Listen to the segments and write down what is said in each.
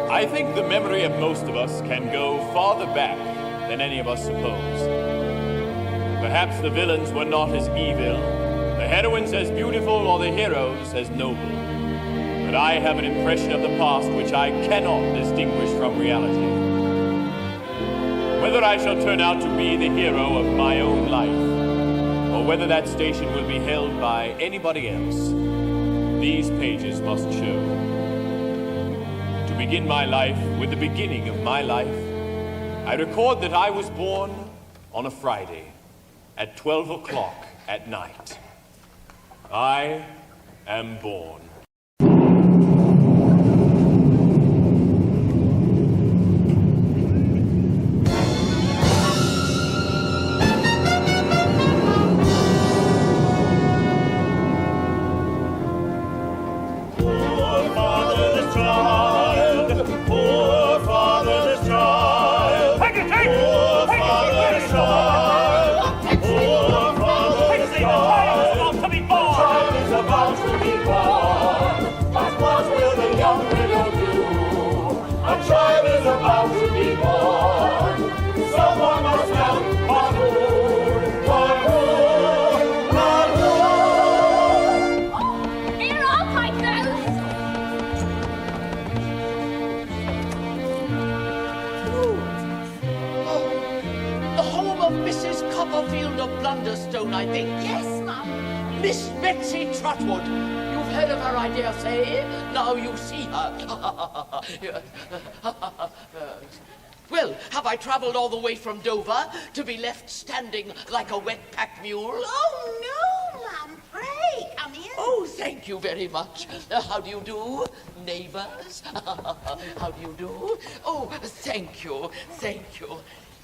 I think the memory of most of us can go farther back than any of us suppose. Perhaps the villains were not as evil, the heroines as beautiful, or the heroes as noble. But I have an impression of the past which I cannot distinguish from reality. Whether I shall turn out to be the hero of my own life, or whether that station will be held by anybody else, these pages must show. To begin my life with the beginning of my life, I record that I was born on a Friday at 12 o'clock at night. I am born. I think. Yes, Mum. Miss Betsy Trotwood. You've heard of her, I dare say. Now you see her. Well, have I travelled all the way from Dover to be left standing like a wet pack mule? Oh, no, Mum. Pray, come in. Oh, thank you very much. How do you do, neighbours? How do you do? Oh, thank you, thank you.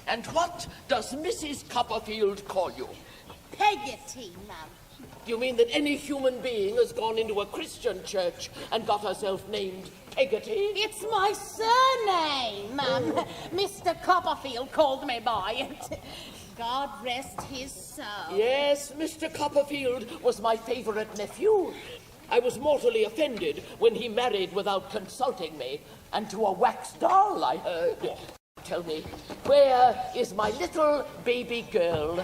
And what does Mrs. Copperfield call you? Peggotty, Mum. You mean that any human being has gone into a Christian church and got herself named Peggotty? It's my surname, Mum. Mr. Copperfield called me by it. God rest his soul. Yes, Mr. Copperfield was my favourite nephew. I was mortally offended when he married without consulting me, and to a wax doll, I heard. Tell me, where is my little baby girl?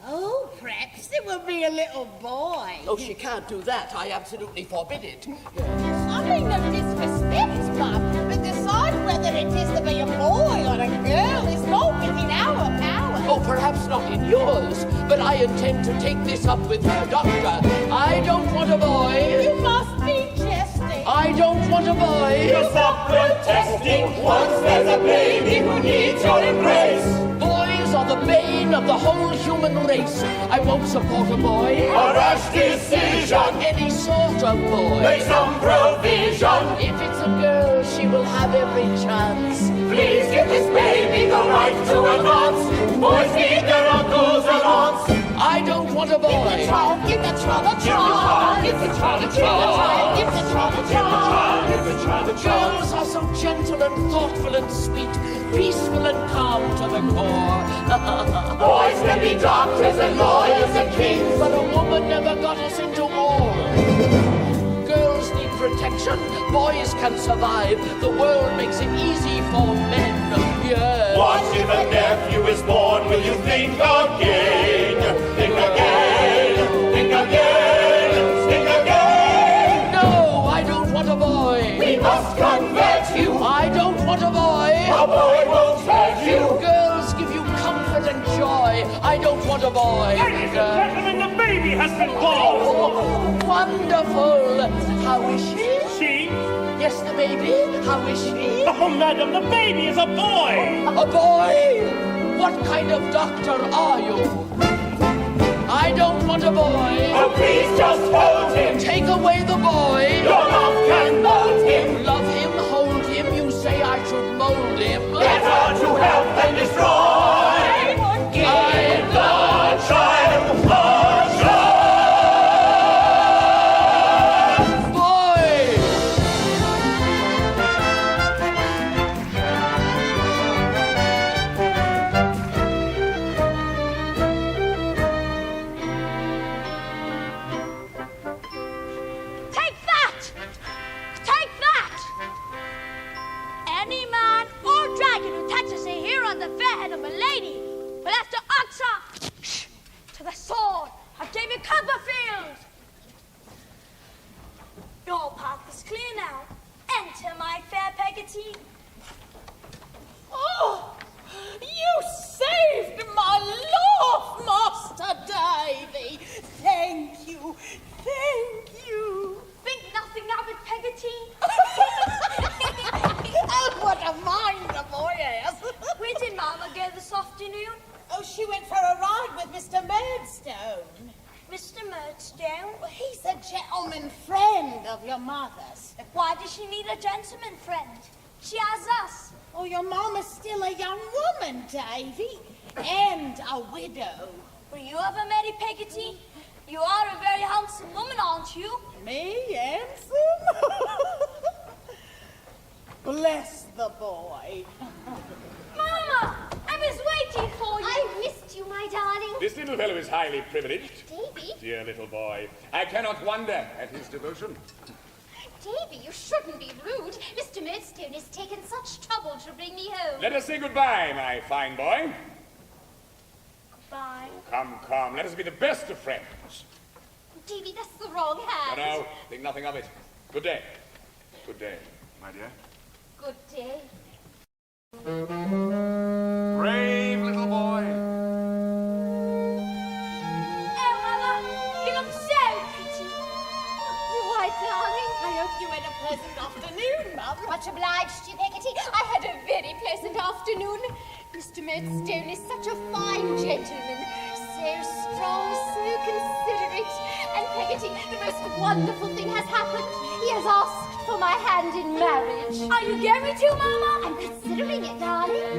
Oh, perhaps it will be a little boy. Oh, she can't do that. I absolutely forbid it. Sorry, no disrespect, Mum, but decide whether it is to be a boy or a girl is not within our power. Oh, perhaps not in yours, but I intend to take this up with your doctor. I don't want a boy. You must be jesting. I don't want a boy. You stop protesting once there's a baby who needs your embrace. Boys are the bane of the whole human race. I won't support a boy. A rash decision. Any sort of boy. Make some provision. If it's a girl, she will have every chance. Please give this baby the right to advance. Boys need their uncles and aunts. I don't want a boy. Give the child a try. Give the child a try. Give the child a try. Give the child a try. Girls are so gentle and thoughtful and sweet, peaceful and calm to the core. Boys can be doctors and lawyers and kings, But a woman never got us into war. Girls need protection, boys can survive. The world makes it easy for men. Yeah. What if a nephew is born? Will you think again? Think again. Think again. Think again. No, I don't want a boy. We must convert you. I don't want a boy. A boy won't hurt you. Girls give you comfort and joy. I don't want a boy. Ladies and gentlemen, the baby has been born. Oh, wonderful. How is she? She? Yes, the baby. How is she? Oh, madam, the baby is a boy. A boy? What kind of doctor are you? I don't want a boy. Oh, please just hold him. Take away the boy. Your love can mold him. Love him, hold him. You say I should mold him. Better to help than destroy. Give the child a chance. Boy! Take that! Take was a fair and a lady. But as to answer to the sword of David Copperfield. Your path is clear now. Enter, my fair Peggotty. Oh, you saved my life, Master Davy. Thank you. Thank you. Think nothing of it, Peggotty. Oh, what a mind the boy has. Where did Mama go this afternoon? Oh, she went for a ride with Mr. Murdstone. Mr. Murdstone? Well, he's a gentleman friend of your mother's. Why does she need a gentleman friend? She has us. Oh, your mama's still a young woman, Davy, and a widow. Were you ever married, Peggotty? You are a very handsome woman, aren't you? Me, handsome? Bless the boy. Mama, I was waiting for you. I missed you, my darling. This little fellow is highly privileged. Davy? Dear little boy. I cannot wonder at his devotion. Davy, you shouldn't be rude. Mr. Murdstone has taken such trouble to bring me home. Let us say goodbye, my fine boy. Bye. Come. Let us be the best of friends. Davy, that's the wrong hand. No, think nothing of it. Good day. Good day, my dear. Good day. Brave little boy. Oh, Mama, you look so pretty. Why, darling? I hope you had a pleasant afternoon, Mum. Much obliged to you, Peggotty. I had a very pleasant afternoon. Mr. Murdstone is such a fine gentleman. So strong, so considerate. And Peggotty, the most wonderful thing has happened. He has asked for my hand in marriage. Are you going to, Mama? I'm considering it, darling.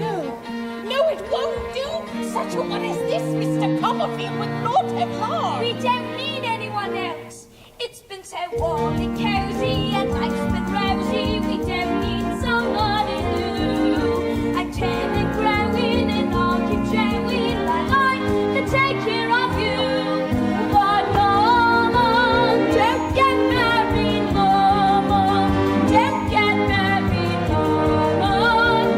No, it won't do. Such a one as this, Mr. Copperfield would not have large. We don't need anyone else. It's been so warm and cozy and life's been rosy. We don't need somebody new. I turn and growing and I'll keep showing I like to take care of you. But Mama, don't get married, Mama. Don't get married, Mama.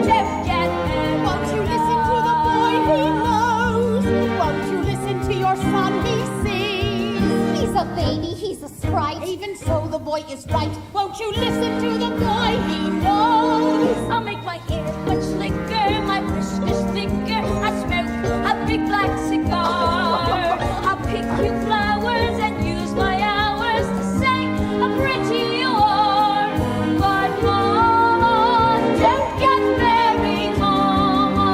Don't get married. Won't you listen to the boy he knows? Won't you listen to your son he sees? He's a baby, he's a sprite. Even so, the boy is right. Won't you listen to the boy he knows? I'll make my hair much slicker, my whiskers thicker. I smoke a big black cigar. I'll pick you flowers and use my hours to say how pretty you are. But Mama, don't get married, Mama.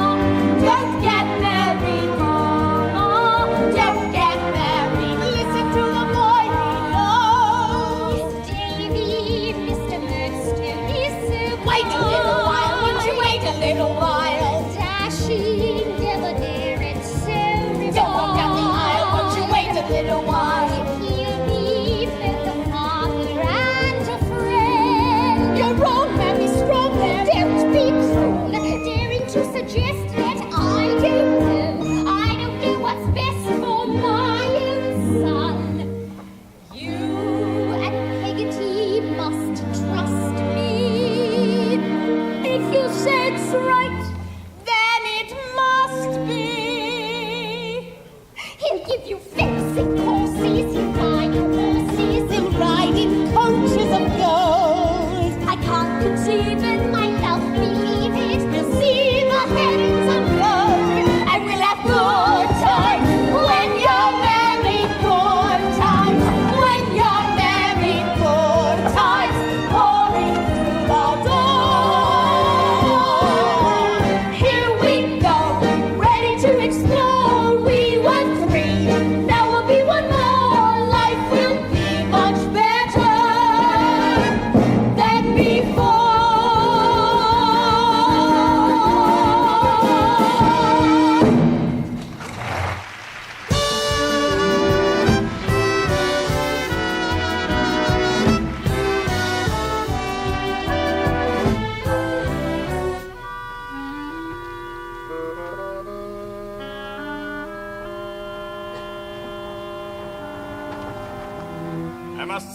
Don't get married, Mama. Don't get married. Listen to the boy he knows. Davy, Mr. Murdstone is so Wait a little while. Won't you wait a little while? dashing, debonair, and so Don't walk down the aisle. Won't you wait a little while? He'll be both a father and a friend. You're wrong, Mammy, strong man. Don't be cruel, daring to suggest that I don't know. I don't know what's best for my own son. You and Peggotty must trust me. If you say it's right, Then it must be. He'll give you fancy courses, he'll buy you horses, He'll ride in coaches of gold. I can't conceive it. my love, believe it, we'll see the heavens unfold. And we'll have good times when you're married. Good times when you're married. Good times pouring through the door. Here we go, ready to explore. We were 3, now we'll be 1 more. Life will be much better than before.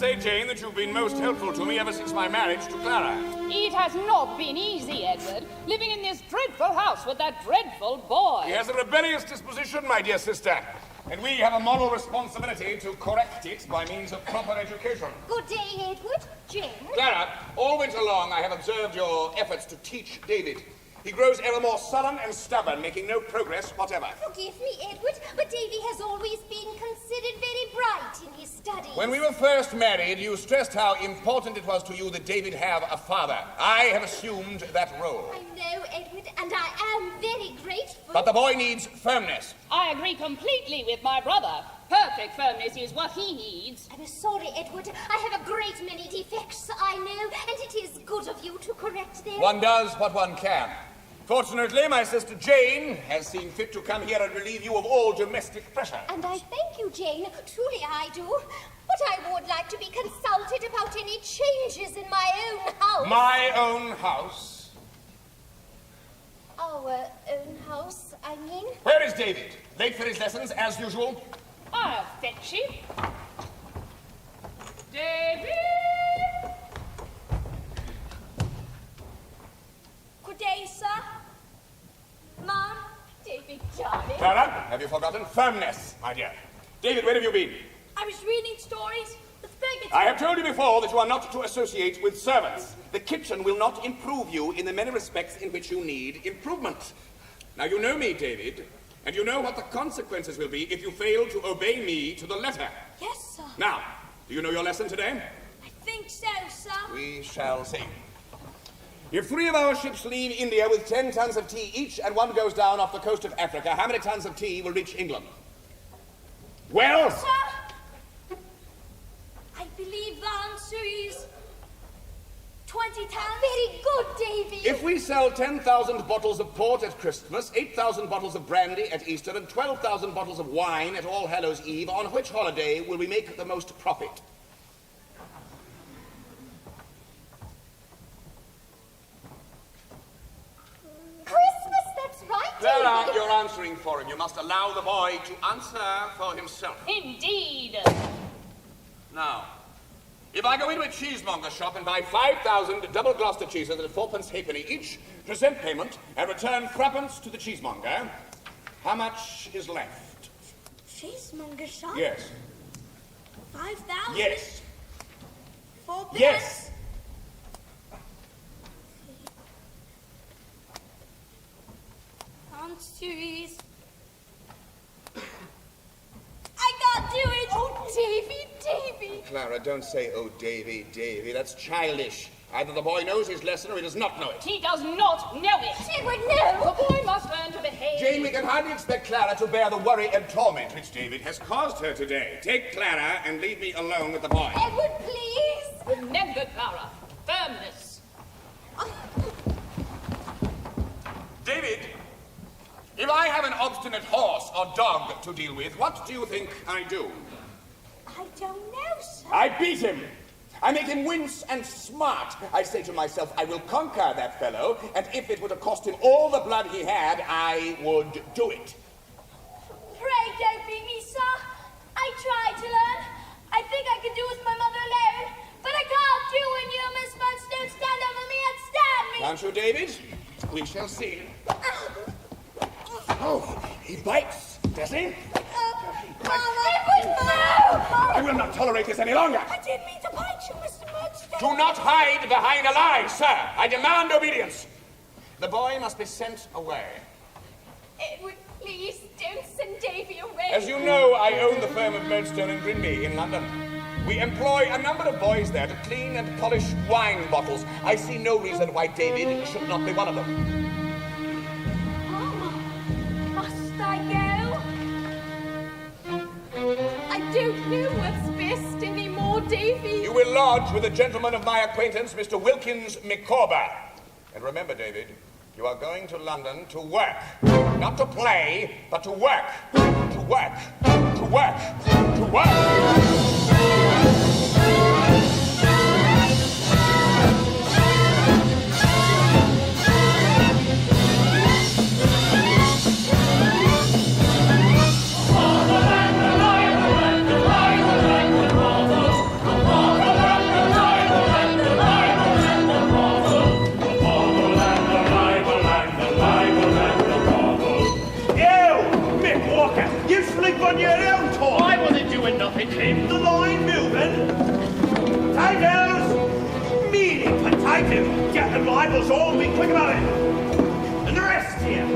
say, Jane, that you've been most helpful to me ever since my marriage to Clara. It has not been easy, Edward, living in this dreadful house with that dreadful boy. He has a rebellious disposition, my dear sister, and we have a moral responsibility to correct it by means of proper education. Good day, Edward. Jane. Clara, all winter long I have observed your efforts to teach David. He grows ever more sullen and stubborn, making no progress whatever. Forgive me, Edward, but Davy has always been considered very bright in his studies. When we were first married, you stressed how important it was to you that David have a father. I have assumed that role. I know, Edward, and I am very grateful. But the boy needs firmness. I agree completely with my brother. Perfect firmness is what he needs. I'm sorry, Edward. I have a great many defects, I know, and it is good of you to correct them. One does what one can. Fortunately, my sister Jane has seen fit to come here and relieve you of all domestic pressure. And I thank you, Jane. Truly I do. But I would like to be consulted about any changes in my own house. My own house? Our own house, I mean. Where is David? Late for his lessons, as usual? I'll fetch him. David! Good day, sir. Mum. David, darling. Clara, have you forgotten? Firmness, my dear. David, where have you been? I was reading stories with Peggy. I have told you before that you are not to associate with servants. The kitchen will not improve you in the many respects in which you need improvement. Now, you know me, David, and you know what the consequences will be if you fail to obey me to the letter. Yes, sir. Now, do you know your lesson today? I think so, sir. We shall see. If 3 of our ships leave India with 10 tons of tea each and one goes down off the coast of Africa, how many tons of tea will reach England? Well? Sir, I believe the answer is 20 tons. Very good, Davy. If we sell 10,000 bottles of port at Christmas, 8,000 bottles of brandy at Easter, and 12,000 bottles of wine at All Hallows Eve, on which holiday will we make the most profit? Christmas, that's right, Clara, Davy. you're answering for him. You must allow the boy to answer for himself. Indeed. Now, if I go into a cheesemonger shop and buy 5,000 double Gloucester cheeses at 4 halfpenny each, present payment, and return 3 to the cheesemonger, how much is left? Cheesemonger shop? Yes. 5,000? Yes. 4 pence? Yes. Answer is... I can't do it! Oh, Davy, Davy. Clara, don't say, oh, Davy, Davy. That's childish. Either the boy knows his lesson or he does not know it. He does not know it. Edward, no. The boy must learn to behave. Jane, we can hardly expect Clara to bear the worry and torment which David has caused her today. Take Clara and leave me alone with the boy. Edward, please. Remember, Clara, firmness. David, if I have an obstinate horse or dog to deal with, what do you think I do? I don't know, sir. I beat him. I make him wince and smart. I say to myself, I will conquer that fellow, and if it would have cost him all the blood he had, I would do it. Pray don't beat me, sir. I tried to learn. I think I could do with my mother alone, but I can't do when you, Miss Bunce, don't stand over me and stab me. Can't you, David? We shall see. Oh, he bites, does he? Edward, no! I will not tolerate this any longer. I didn't mean to bite you, Mr. Murdstone. Do not hide behind a lie, sir. I demand obedience. The boy must be sent away. Edward, please don't send Davy away. As you know, I own the firm of Murdstone and Grinby in London. We employ a number of boys there to clean and polish wine bottles. I see no reason why David should not be one of them. Must I go? I don't know what's best anymore, Davy. You will lodge with a gentleman of my acquaintance, Mr. Wilkins Micawber. And remember, David, you are going to London to work. Not to play, but to work. To work. To work. To work. Bibles all, be quick about it. And the rest here.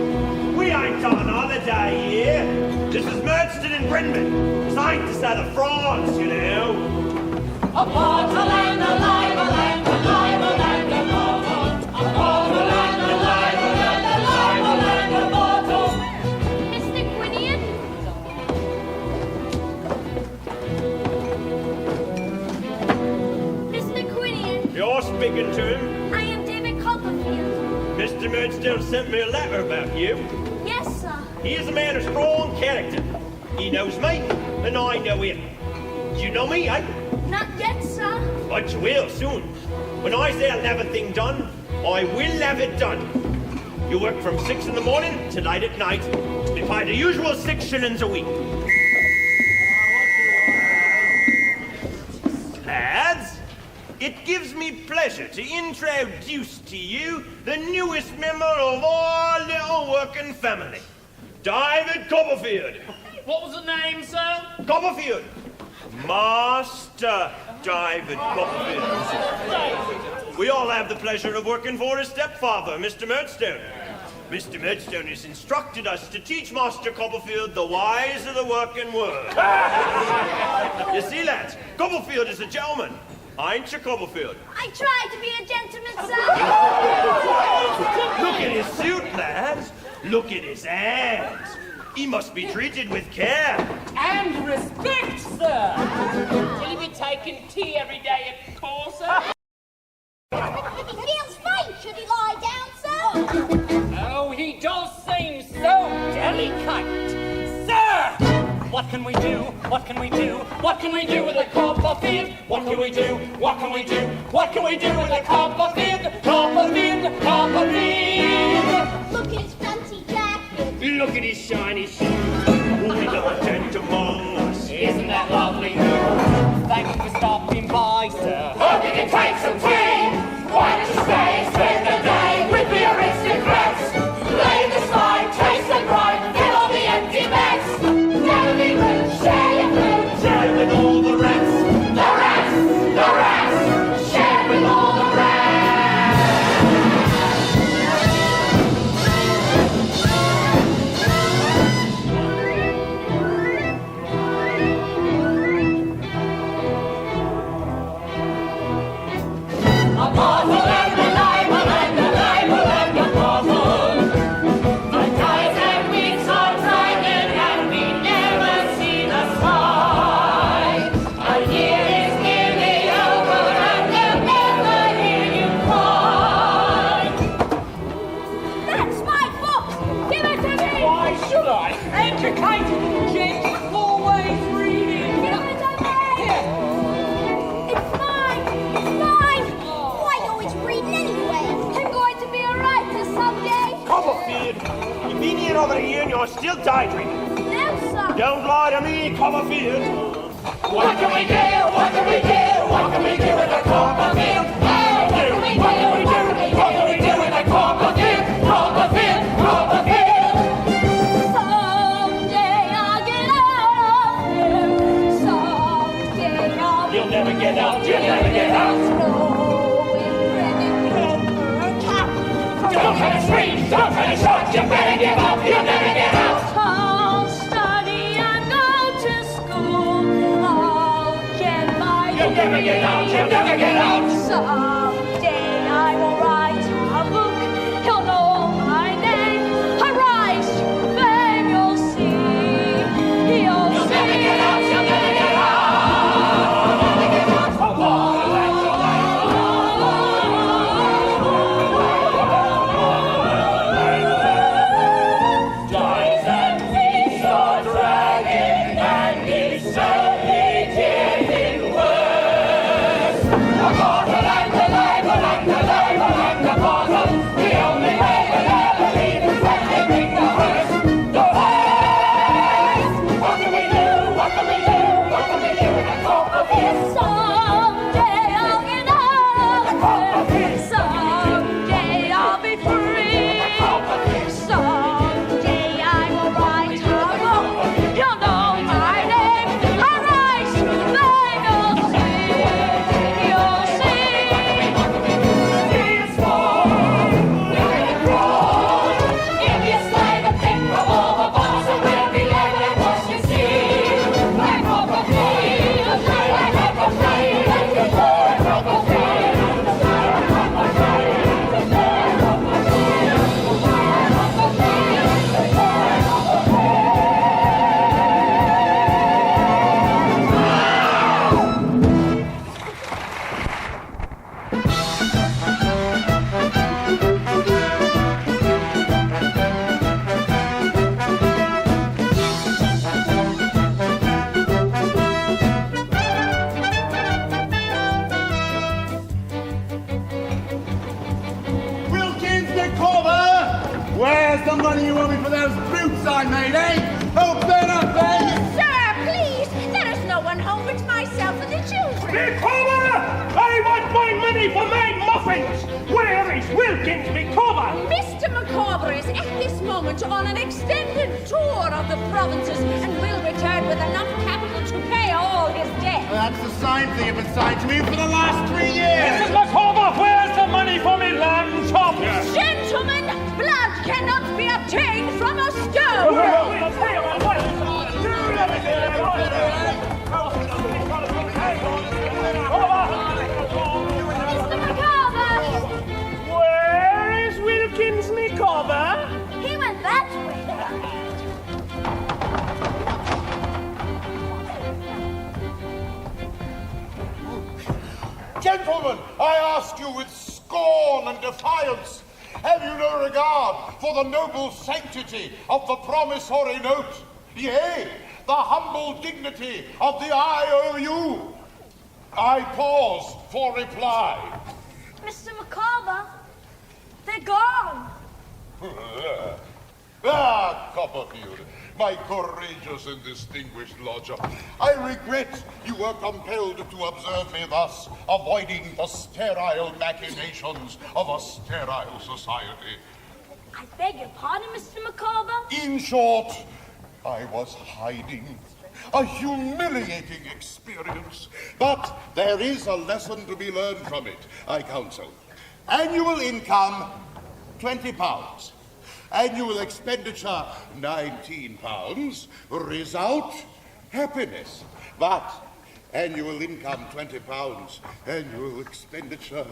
We ain't got an holiday here. This is Murdston and Brenman. Saint of France, you know. A bottle and a libel and a libel and a bottle. A bottle and a libel and a libel and a bottle. Mr. Quinion? Mr. Quinion, You're speaking to him. I am David Copperfield. Mr. Murdstone sent me a letter about you. Yes, sir. He is a man of strong character. He knows me, and I know him. Do you know me, eh? Not yet, sir. But you will soon. When I say I'll have a thing done, I will have it done. You work from 6 in the morning to late at night. To be paid the usual 6 shillings a week. Lads, it gives me pleasure to introduce to you the newest member of our little working family, David Copperfield. What was the name, sir? Copperfield. Master David Copperfield. We all have the pleasure of working for his stepfather, Mr. Murdstone. Mr. Murdstone has instructed us to teach Master Copperfield the ways of the working world. You see, lads, Copperfield is a gentleman. Ain't you, Copperfield? I try to be a gentleman, sir. Look at his suit, lads. Look at his hands. He must be treated with care. And respect, sir. Will he be taking tea every day at court, sir? If he feels faint, should he lie down, sir? Oh, he does seem so delicate. Sir! What can we do? What can we do? What can we do with a Copperfield? What can we do? What can we do? What can we do with a Copperfield? Copperfield! Copperfield! Look at his fancy jacket. Look at his shiny shoes. We got a dent among us. Isn't that lovely? Thank you for stopping by, sir. Or did you take some tea? Why don't you stay, spend the day with the aristocrats? Lay the slide, taste the bride, fill all the empty bags. Never be rude, share your food. Share with all the rats. The rats, the rats, share with all the rats. A bottle and a libel and a libel and a bottle. The tides and weeks are dragging and we never see the sky. A year is nearly over and they'll never hear you cry. That's my book. Give it to me. Why should I? Educated, gentle, always reading. Give it to me. It's mine. It's mine. Why always reading anyway? I'm going to be a writer someday. Copperfield, you've been here over a year and you're still daydreaming. No, sir. Don't lie to me, Copperfield. What can we do? What can we do? What can we do with a Copperfield? What can we do? What can we do? What can we do with a Copperfield? Copperfield, Copperfield. Someday I'll get out of here. Someday I'll You'll never get out. You'll never get out. Don't cut it straight. Don't cut it short. You better give up. You'll never get out. I'll study and go to school. I'll get my You'll never get out. You'll never get out. Someday I will write a book. You'll know my name. I rise to fame, you'll see. You'll Never get out. You'll never get out. Never get out. Where's the money you owe me for those boots I made, eh? Open up, eh? Sir, please! There is no one home but myself and the children. Micawber! I want my money for my muffins! Where is Wilkins Micawber? Mr. Micawber is at this moment on an extended tour of the provinces and will return with enough capital to pay all his debts. That's the same thing you've been saying to me for the last 3 years. Mrs. Micawber, where's the money for me lamb chops? Gentlemen, blood cannot be obtained from a stone. Mr. Micawber! Where is Wilkins Micawber? He went that way. Gentlemen, I ask you with scorn and defiance, have you no regard for the noble sanctity of the promissory note? Yea, the humble dignity of the IOU? I pause for reply. Mr. Micawber, they're gone. Copperfield, my courageous and distinguished lodger, I regret you were compelled to observe me thus, avoiding the sterile machinations of a sterile society. I beg your pardon, Mr. Micawber? In short, I was hiding. A humiliating experience. But there is a lesson to be learned from it, I counsel. Annual income, £20. Annual expenditure, £19. Result, happiness. But annual income, £20. Annual expenditure,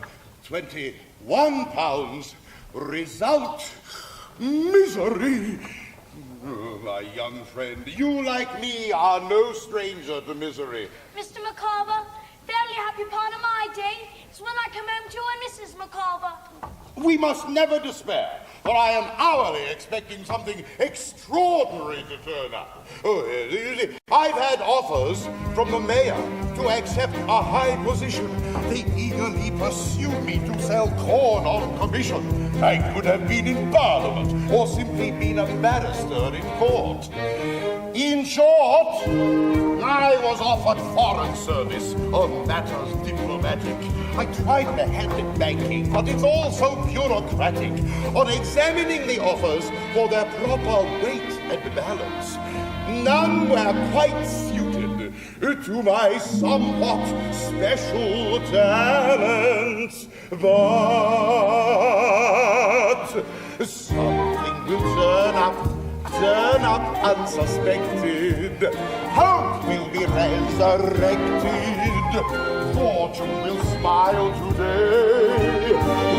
£21. Result, misery. Oh, my young friend, you like me are no stranger to misery. Mr. Micawber, the only happy part of my day is when I come home to Mrs. Micawber. We must never despair, for I am hourly expecting something extraordinary to turn up. Oh, yes, I've had offers from the mayor to accept a high position. They eagerly pursue me to sell corn on commission. I could have been in Parliament or simply been a barrister in court. In short, I was offered foreign service on matters diplomatic. I tried the hand at banking, but it's all so bureaucratic. On examining the offers for their proper weight and balance, none were quite suited to my somewhat special talents. But something will turn up unsuspected. Hope will be resurrected. Fortune will smile today.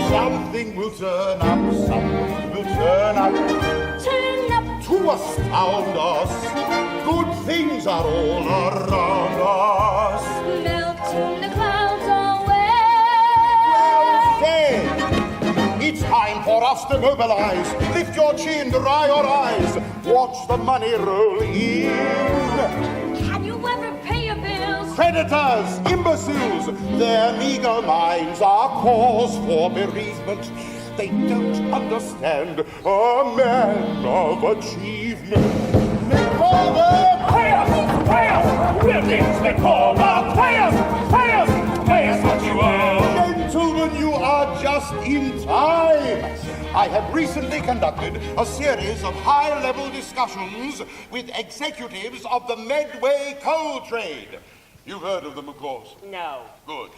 Something will turn up to astound us. Good things are all around us. Melt in the clouds away. Well, it's time for us to mobilize. Lift your chin, dry your eyes. Watch the money roll in. Can you ever pay your bills? Predators, imbeciles, their meager minds are cause for bereavement. They don't understand a man of achievement. Micawber! Pay us! Wilkins Micawber! Pay us what you owe! Gentlemen, you are just in time. I have recently conducted a series of high-level discussions with executives of the Medway coal trade. You've heard of them, of course? No. Good.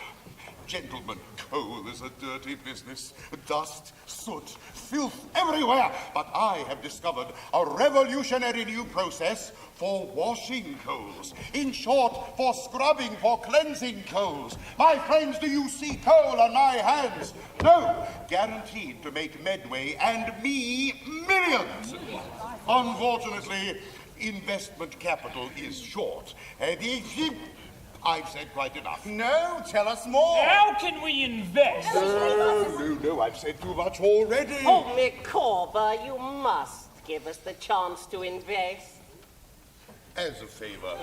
Gentlemen, coal is a dirty business. Dust, soot, filth everywhere. But I have discovered a revolutionary new process for washing coals. In short, for scrubbing, for cleansing coals. My friends, do you see coal on my hands? No. Guaranteed to make Medway and me millions. Unfortunately, investment capital is short. I've said quite enough. No, tell us more. How can we invest? No, I've said too much already. Oh, Micawber, you must give us the chance to invest. As a favor.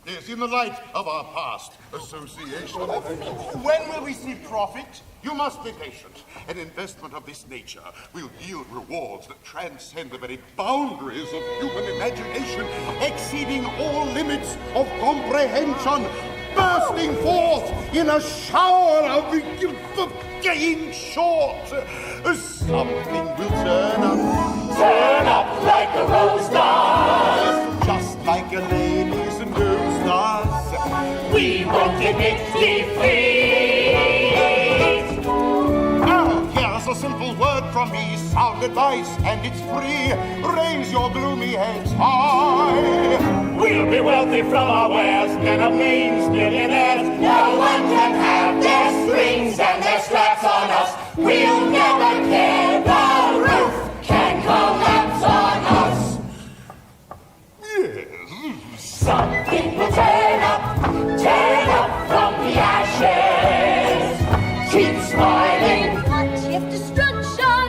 Yes, in the light of our past association. When will we see profit? You must be patient. An investment of this nature will yield rewards that transcend the very boundaries of human imagination, exceeding all limits of comprehension, bursting forth in a shower of in short, something will turn up like a rose does, just like a lady's nose does. We won't admit defeat. Now, here's a simple word from me, sound advice, and it's free. Raise your gloomy heads high. We'll be wealthy from our wares, men of means, millionaires. No one can have their strings and their straps on us. We'll never care, the roof can collapse on us. Yes. Something will turn up from the ashes. Keep smiling. What if destruction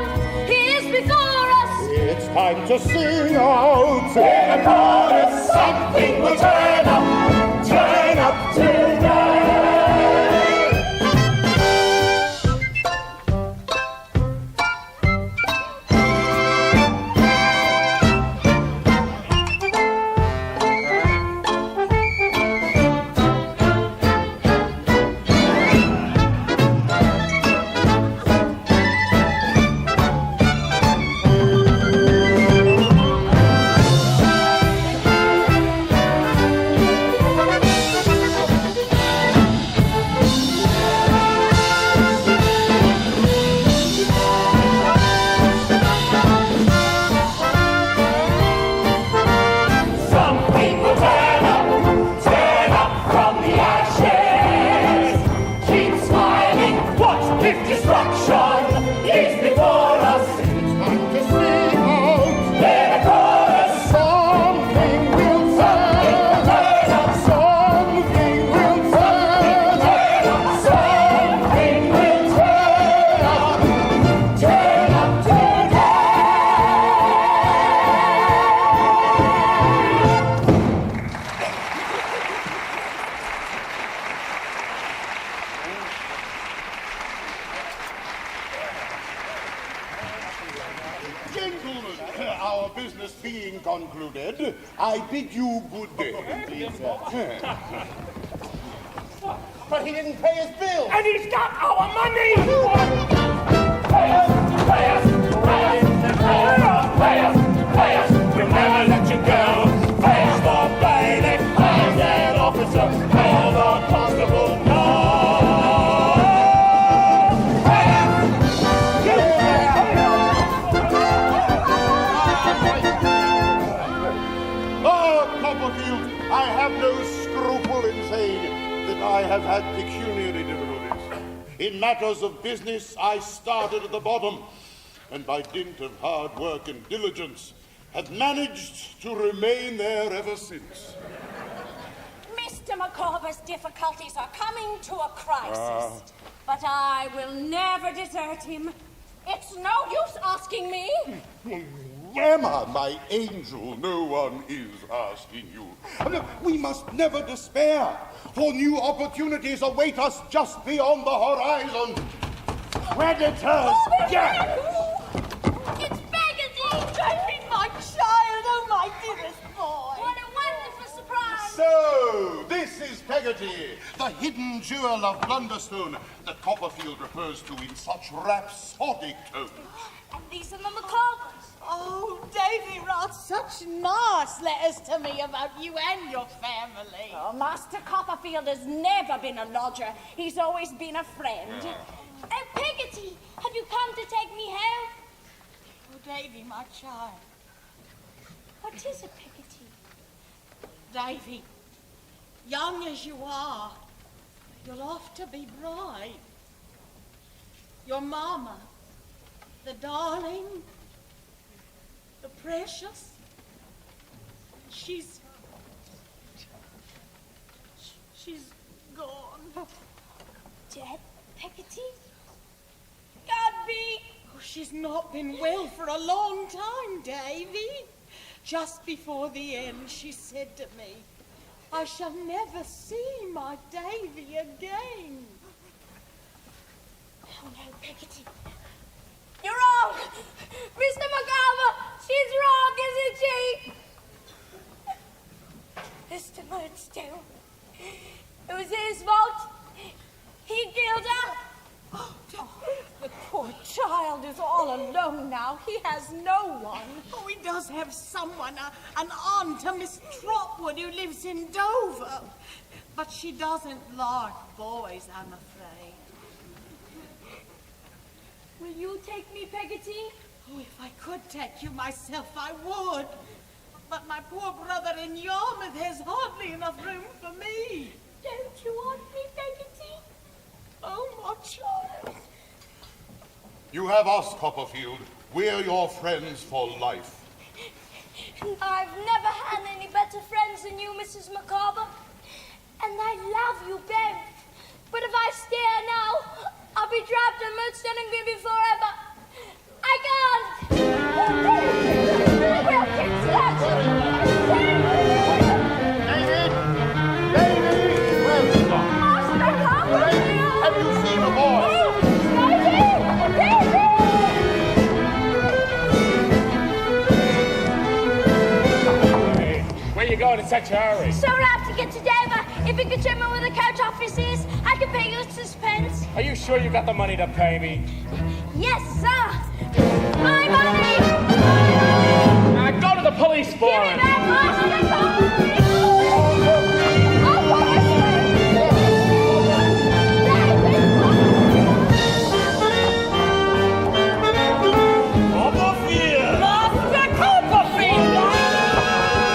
is before us? It's time to sing out. In a chorus, something will turn up tonight. I bid you good day. But he didn't pay his bill. And he's got our money! Pay us! Pay us! Pay us! Pay us! Pay us! We'll never let you go. Pay us for bailiff. Pay us, dead officer. Call the constable. No! Pay us! Copperfield, I have no scruple in saying that I have had pecuniary difficulties. In matters of business, I started at the bottom, and by dint of hard work and diligence, have managed to remain there ever since. Mr. Micawber's difficulties are coming to a crisis, but I will never desert him. It's no use asking me. Emma, my angel, no one is asking you. We must never despair, for new opportunities await us just beyond the horizon. Creditors! It's Peggotty! Don't be my child, oh my dearest boy. What a wonderful surprise! So, this is Peggotty, the hidden jewel of Blunderstone that Copperfield refers to in such rhapsodic tones. And these are the Micawbers. Oh, Davy wrote such nice letters to me about you and your family. Oh, Master Copperfield has never been a lodger. He's always been a friend. Peggotty, have you come to take me home? Oh, Davy, my child. What is it, Peggotty? Davy, young as you are, you'll have to be bright. Your mama, the darling, the precious, she's gone. Dead, Peggotty? God be... Oh, she's not been well for a long time, Davy. Just before the end, she said to me, I shall never see my Davy again. Oh, no, Peggotty. You're wrong! Mr. Micawber, she's wrong, isn't she? Mr. Murdstone, it was his fault. He killed her. Oh, the poor child is all alone now. He has no one. Oh, he does have someone, an aunt, a Miss Trotwood, who lives in Dover. But she doesn't like boys, I'm afraid. Will you take me, Peggotty? Oh, if I could take you myself, I would. But my poor brother in Yarmouth has hardly enough room for me. Don't you want me, Peggotty? Oh, my child. You have us, Copperfield. We're your friends for life. I've never had any better friends than you, Mrs. Micawber. And I love you both. But if I stay here now, I'll be trapped in Murdstone and Grimby forever. I can't. Have you seen the boy? Where you going in such a hurry? So I have to get to Dover. If you could show me where the coach office is, I can pay you suspense. Are you sure you got the money to pay me? Yes, sir. My money! Go to the police for Give me it. back my money! Copperfield! Master Copperfield!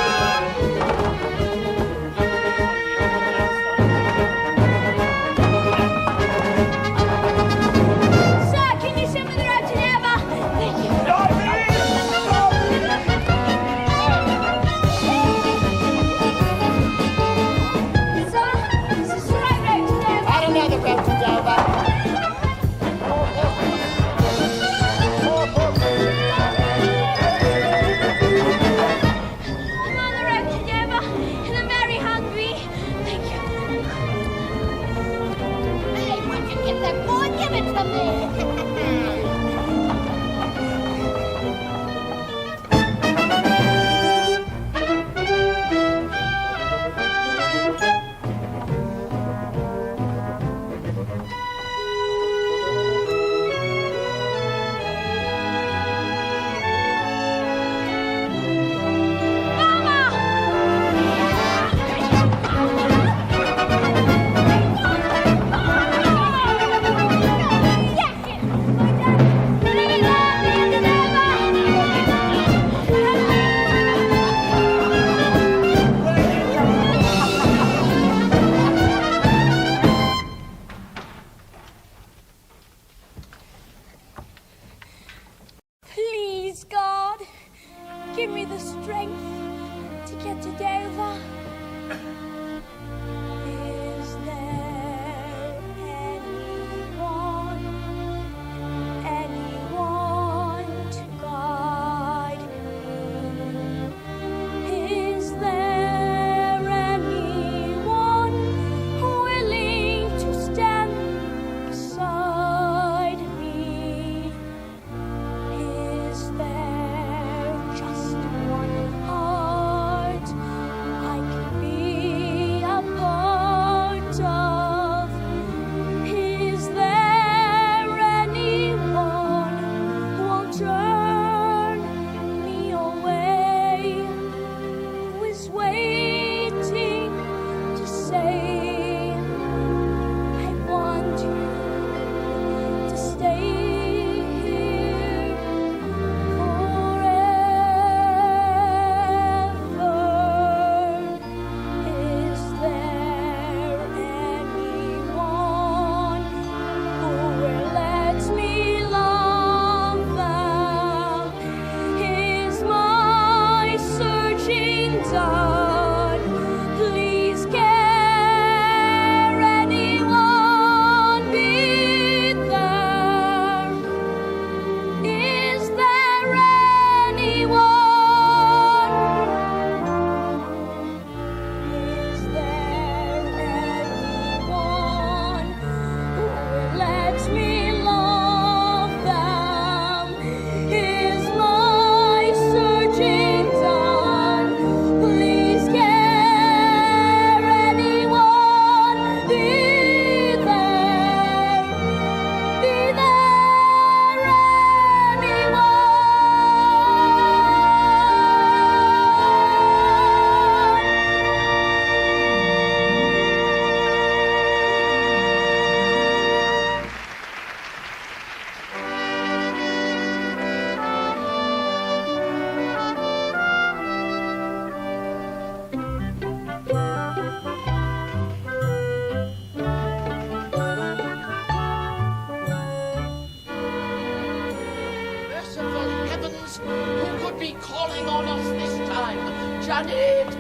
Sir, can you show me the road to Dover? Thank you. Sir, this is the right road to Dover. I don't know the road to Dover. I'm on the road to Dover, and I'm very hungry. Thank you. Hey, where'd you get that boy? Give it to me. Please, God, give me the strength to get to Dover. Is there anyone to guide me? Is there anyone willing to stand beside me? Is there just one heart I can be Janet!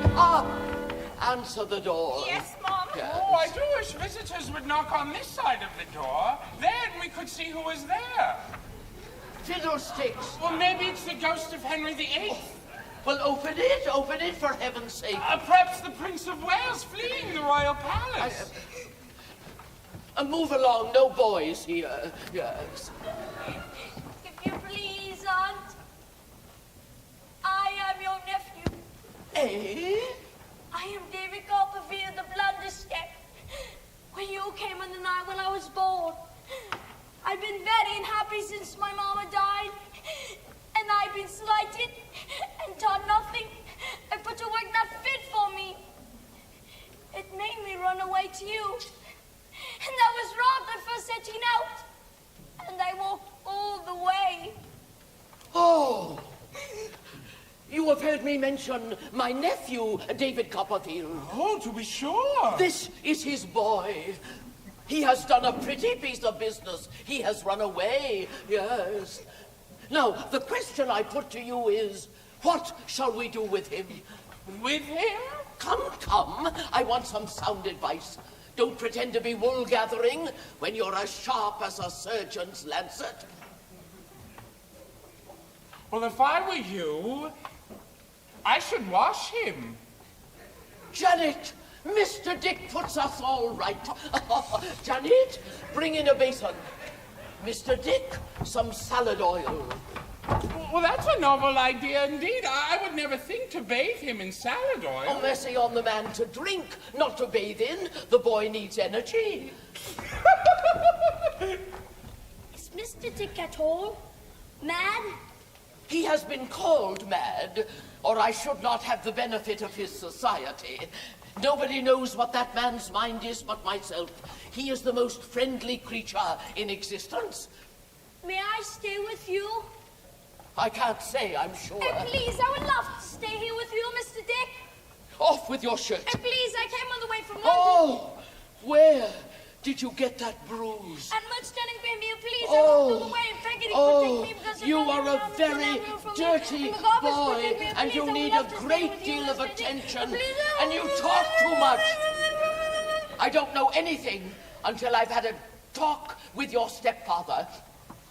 Answer the door. Yes, Mom. Yes. Oh, I do wish visitors would knock on this side of the door. Then we could see who was there. Fiddlesticks. Well, maybe it's the ghost of Henry VIII. Well, open it for heaven's sake. Perhaps the Prince of Wales fleeing the royal palace. Move along, no boys here. Yes. If you please, Aunt. I am your nephew. Eh? I am David Copperfield, the Blunderstep. When you came on the night when I was born. I've been very unhappy since my mama died. And I've been slighted and taught nothing and put to work not fit for me. It made me run away to you. And I was robbed at first setting out. And I walked all the way. Oh! You have heard me mention my nephew, David Copperfield. Oh, to be sure. This is his boy. He has done a pretty piece of business. He has run away, yes. Now, the question I put to you is, what shall we do with him? With him? Come. I want some sound advice. Don't pretend to be wool gathering when you're as sharp as a surgeon's lancet. Well, if I were you, I should wash him. Janet, Mr. Dick puts us all right. Janet, bring in a basin. Mr. Dick, some salad oil. Well, that's a novel idea indeed. I would never think to bathe him in salad oil. Oh, mercy on the man to drink, not to bathe in. The boy needs energy. Is Mr. Dick at all mad? He has been called mad, or I should not have the benefit of his society. Nobody knows what that man's mind is but myself. He is the most friendly creature in existence. May I stay with you? I can't say, I'm sure. Please, I would love to stay here with you, Mr. Dick. Off with your shirt. Please, I came all the way from London. Oh, where did you get that bruise? And Mudstone and Grimby, please, Oh. I walked all the way and begged you to protect me because You are a very dirty boy, and you need a great deal of attention, and you talk too much. I don't know anything until I've had a talk with your stepfather.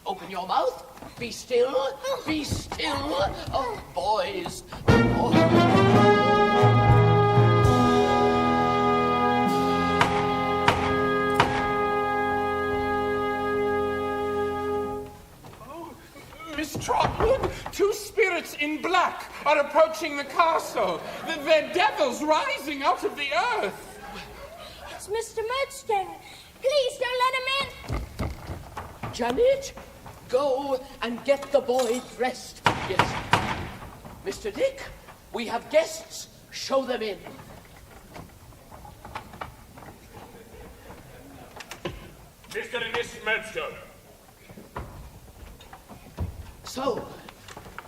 Open your mouth. Be still. Be still. Oh, boys. Miss Trotwood, two spirits in black are approaching the castle. They're devils rising out of the earth. It's Mr. Mudstone. Please don't let him in. Janet, go and get the boy dressed. Yes. Mr. Dick, we have guests. Show them in. Mr. and Miss Murdstone. So,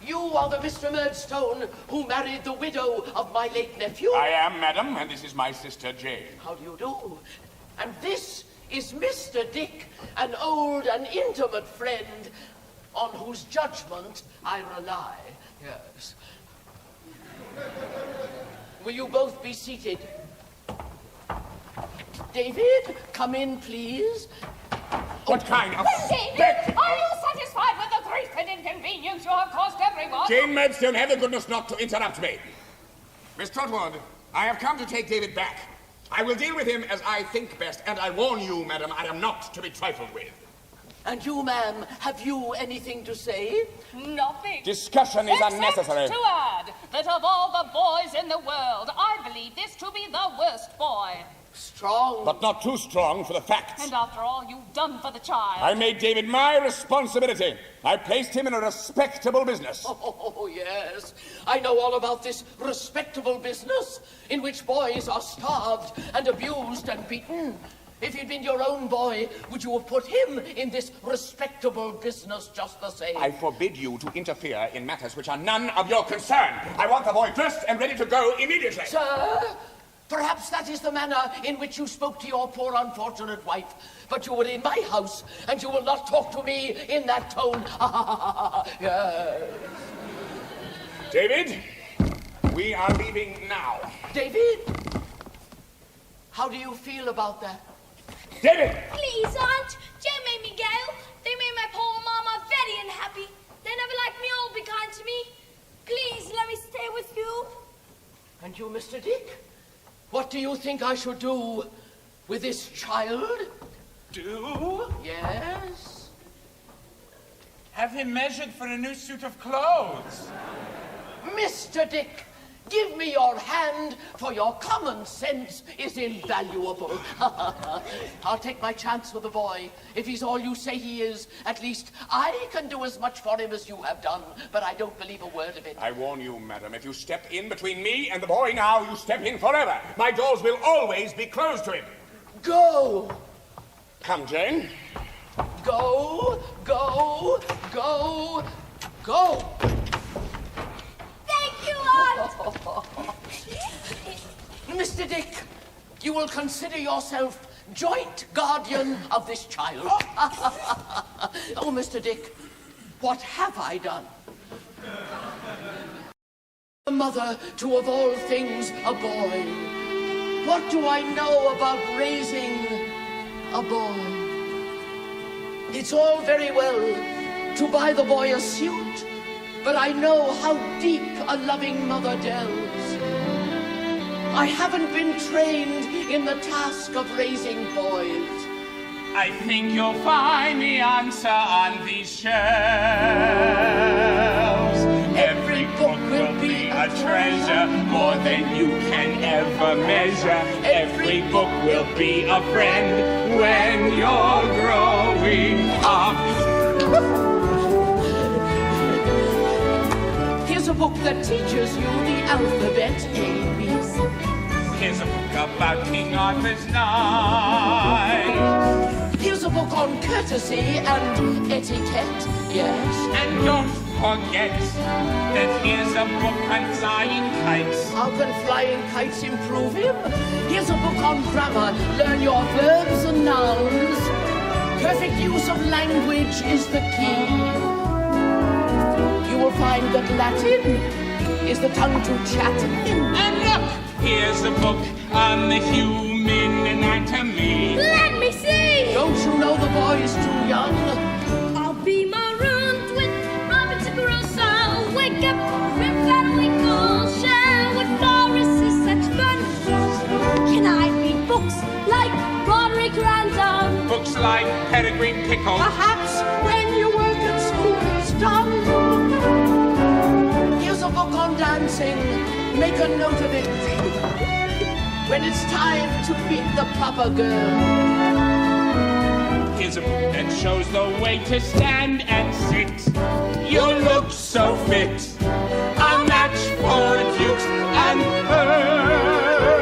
you are the Mr. Murdstone who married the widow of my late nephew? I am, madam, and this is my sister, Jane. How do you do? And this is Mr. Dick, an old and intimate friend on whose judgment I rely. Yes. Will you both be seated? David, come in, please. What kind of... David, are you satisfied with the grief and inconvenience you have caused everyone? Jane Murdstone, have the goodness not to interrupt me. Miss Trotwood, I have come to take David back. I will deal with him as I think best, and I warn you, madam, I am not to be trifled with. And you, ma'am, have you anything to say? Nothing. Discussion is unnecessary. Except to add that of all the boys in the world, I believe this to be the worst boy. Strong. But not too strong for the facts. And after all you've done for the child. I made David my responsibility. I placed him in a respectable business. Oh, yes. I know all about this respectable business in which boys are starved and abused and beaten. If he'd been your own boy, would you have put him in this respectable business just the same? I forbid you to interfere in matters which are none of your concern. I want the boy dressed and ready to go immediately. Sir, perhaps that is the manner in which you spoke to your poor unfortunate wife. But you were in my house, and you will not talk to me in that tone. Yes. David, We are leaving now. David? How do you feel about that? David! Please, Aunt. Don't make me go. They made my poor mama very unhappy. They never liked me or be kind to me. Please, let me stay with you. And you, Mr. Dick? What do you think I should do with this child? Do? Yes? Have him measured for a new suit of clothes. Mr. Dick, give me your hand, for your common sense is invaluable. I'll take my chance with the boy. If he's all you say he is, at least I can do as much for him as you have done, but I don't believe a word of it. I warn you, madam, if you step in between me and the boy now, you step in forever. My doors will always be closed to him. Go! Come, Jane. Go, go, go, go! Thank you, Aunt. Mr. Dick, you will consider yourself joint guardian of this child. Oh, Mr. Dick, what have I done? A mother to, of all things, a boy. What do I know about raising a boy? It's all very well to buy the boy a suit, but I know how deep a loving mother delves. I haven't been trained in the task of raising boys. I think you'll find the answer on these shelves. Every book will be a treasure, more than you can ever measure. Every book will be a friend when you're growing up. Here's a book that teaches you the alphabet A-B-C. Here's a book about King Arthur's knife. Here's a book on courtesy and etiquette, yes. And don't forget that here's a book on flying kites. How can flying kites improve him? Here's a book on grammar. Learn your verbs and nouns. Perfect use of language is the key. You will find that Latin is the tongue to chat in. And look, here's a book on the human anatomy. Let me see. Don't you know the boy is too young? I'll be marooned with Robinson Crusoe. Wake up from that winkle shell with Doris is such fun. Can I read books like Roderick Random? Books like Peregrine Pickle. Perhaps when your work at school is done. Here's a book on dancing. Make a note of it. When it's time to meet the proper girl. Here's a book that shows the way to stand and sit. You look so fit. A match for dukes and pearls.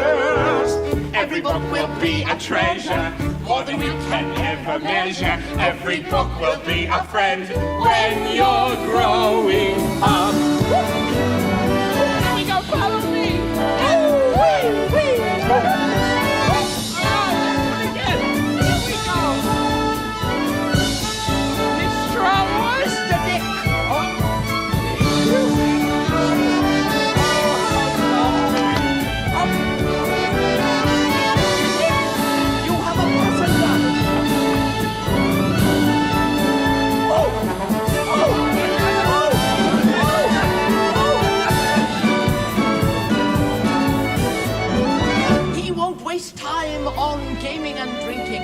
Every book will be a treasure, more than you can ever measure. Every book will be a friend when you're growing up. Here we go, follow me. Waste time on gaming and drinking.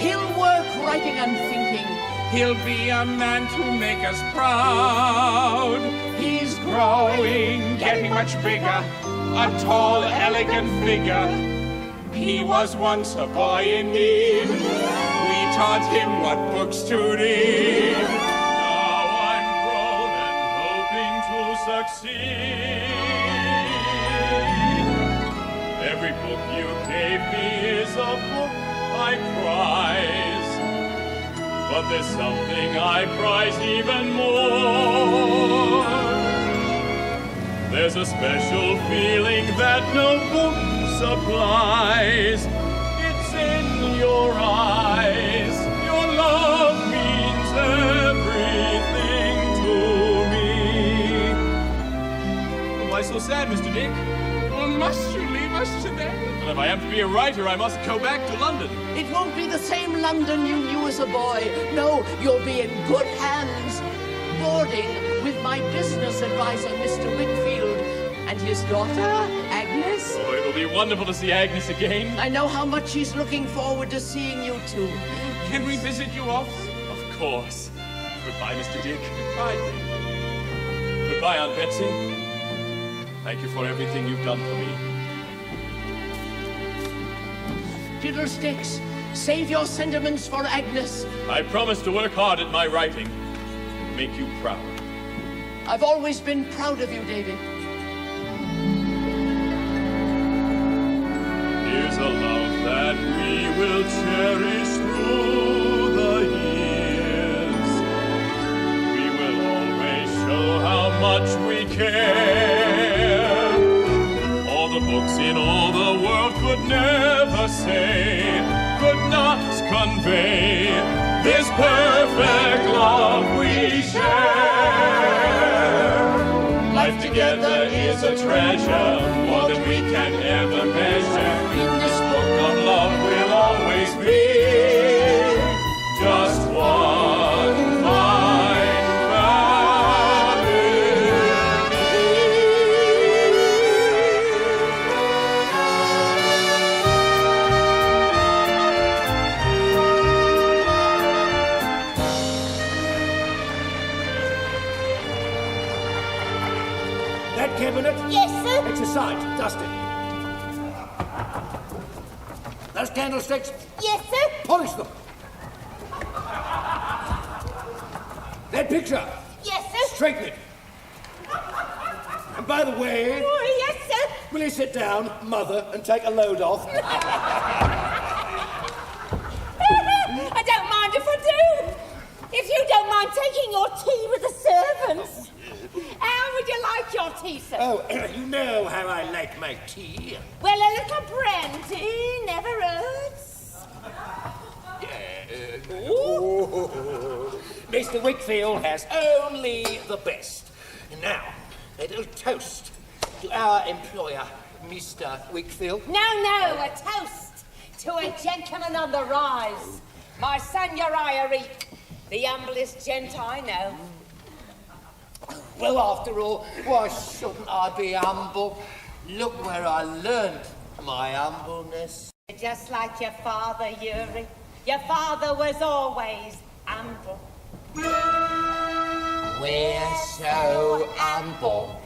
He'll work writing and thinking. He'll be a man to make us proud. He's growing, getting much bigger, a tall, elegant figure. He was once a boy in need. We taught him what books to read. Now I'm grown and hoping to succeed. Every book you gave me is a book I prize. But there's something I prize even more. There's a special feeling that no book supplies. It's in your eyes. Your love means everything to me. Why so sad, ahead, Mr. Dick. Well, must you leave us today? Well, if I am to be a writer, I must go back to London. It won't be the same London you knew as a boy. No, you'll be in good hands, boarding with my business advisor, Mr. Wickfield, and his daughter, Agnes. Oh, it'll be wonderful to see Agnes again. I know how much she's looking forward to seeing you two. Can we visit you often? Of course. Goodbye, Mr. Dick. Goodbye. Goodbye, Aunt Betsy. Thank you for everything you've done for me. Fiddlesticks, save your sentiments for Agnes. I promise to work hard at my writing and make you proud. I've always been proud of you, David. Here's a love that we will cherish through the years. We will always show how much we care. All the books in all the world could never say, could not convey this perfect love we share. Life together is a treasure, more than we can ever measure. In this book of love we'll always be just one fine That cabinet? Yes, sir. It's aside. Dust it. Those candlesticks? Yes, sir. Polish them. That picture? Yes, sir. Straighten it. And by the way... Oh, yes, sir. Will you sit down, Mother, and take a load off? I don't mind if I do. If you don't mind taking your tea with the servants. How would you like your tea, sir? Oh, you know how I like my tea. Well, a little brandy never hurts. Mr. Wickfield has only the best. And now, a little toast to our employer, Mr. Wickfield. No, a toast to a gentleman on the rise. My son Uriah Heep, the humblest gent I know. Well, after all, why shouldn't I be humble? Look where I learned my humbleness. Just like your father, Uri. Your father was always humble. We're so humble.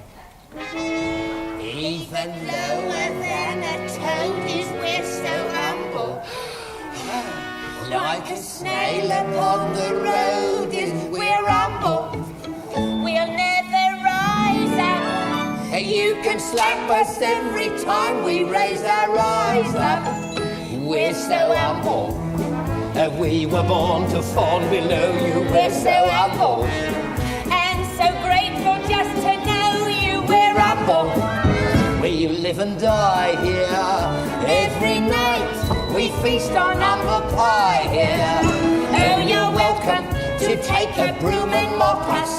Even lower than a toad is we're so humble. Like a snail upon the road is we're humble. We'll never rise up. You can slap us every time we raise our eyes up. We're so humble. We were born to fawn below you. We're so humble. And so grateful just to know you. We're humble. We live and die here. Every night we feast on humble pie here. Oh, you're welcome to take a broom and mop us.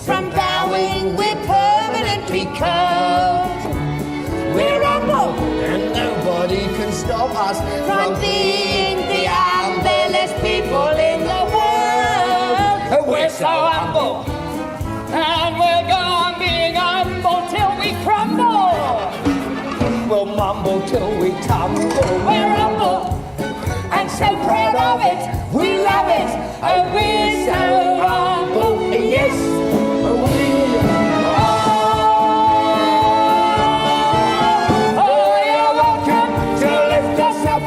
From bowing, we're permanently curved. We're humble, and nobody can stop us from being the humblest people in the world. We're so humble, And we'll go on being humble till we crumble. we'll mumble till we tumble. We're humble and so proud of it. We love it. Oh, we're so humble. Yes, we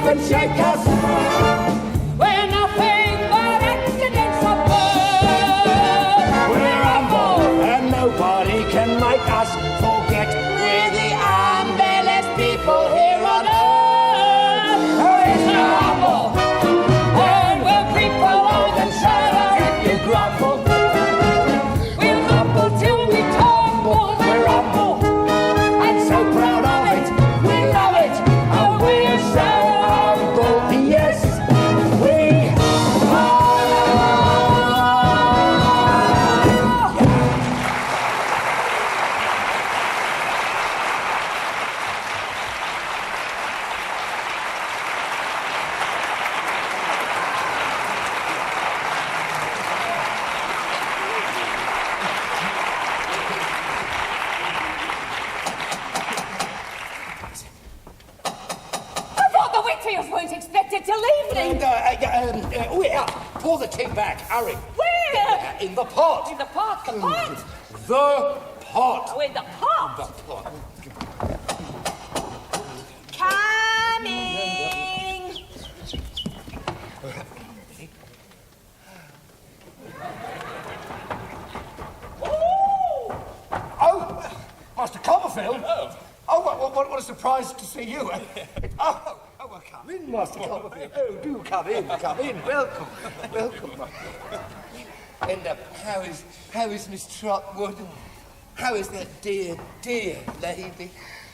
and shake us. We're nothing but accidents of birth. We're humble, and nobody can make us forget we're the humblest people here on earth. We're so humble, and we'll creep along and shudder if you grumble. come back. Hurry. Where? In the pot. In the pot. The pot. The pot. Oh, in the pot. The pot. Coming. Oh, Master Copperfield. Oh, what a surprise to see you. Well, come in, Master Copperfield. Oh, do come in. Welcome. And how is Miss Trotwood? How is that dear lady?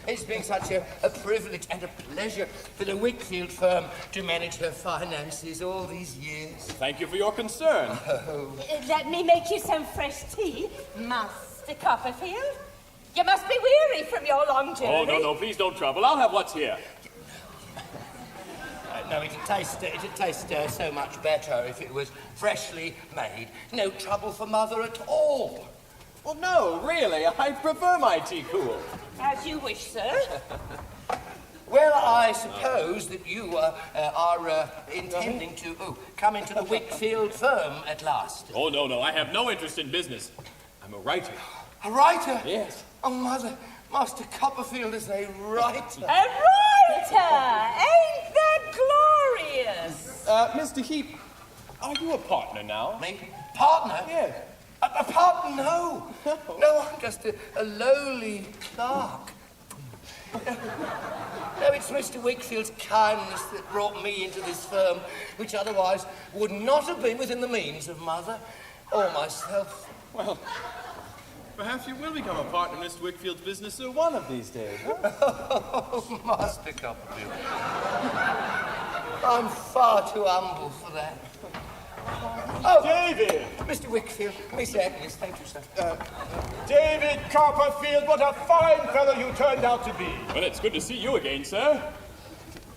It's been such a privilege and a pleasure for the Wickfield firm to manage her finances all these years. Thank you for your concern. Oh. Let me make you some fresh tea, Master Copperfield. You must be weary from your long journey. Oh, no, please don't trouble. I'll have what's here. No, it'd taste so much better if it was freshly made. No trouble for Mother at all. Well, no, really. I prefer my tea cool. As you wish, sir. Well, I suppose that you are intending to come into the Wickfield firm at last. Oh, no, I have no interest in business. I'm a writer. A writer? Yes. Oh, Mother, Master Copperfield is a writer. A writer! Ain't that glorious? Mr. Heep, are you a partner now? Me? Partner? Yes. A partner? No. No, I'm just a lowly clerk. No, it's Mr. Wickfield's kindness that brought me into this firm, which otherwise would not have been within the means of Mother or myself. Well, perhaps you will become a partner in Mr. Wickfield's business one of these days, huh? Oh, Master Copperfield. I'm far too humble for that. Oh, David! Mr. Wickfield, Miss Agnes, thank you, sir. David Copperfield, what a fine fellow you turned out to be. Well, it's good to see you again, sir.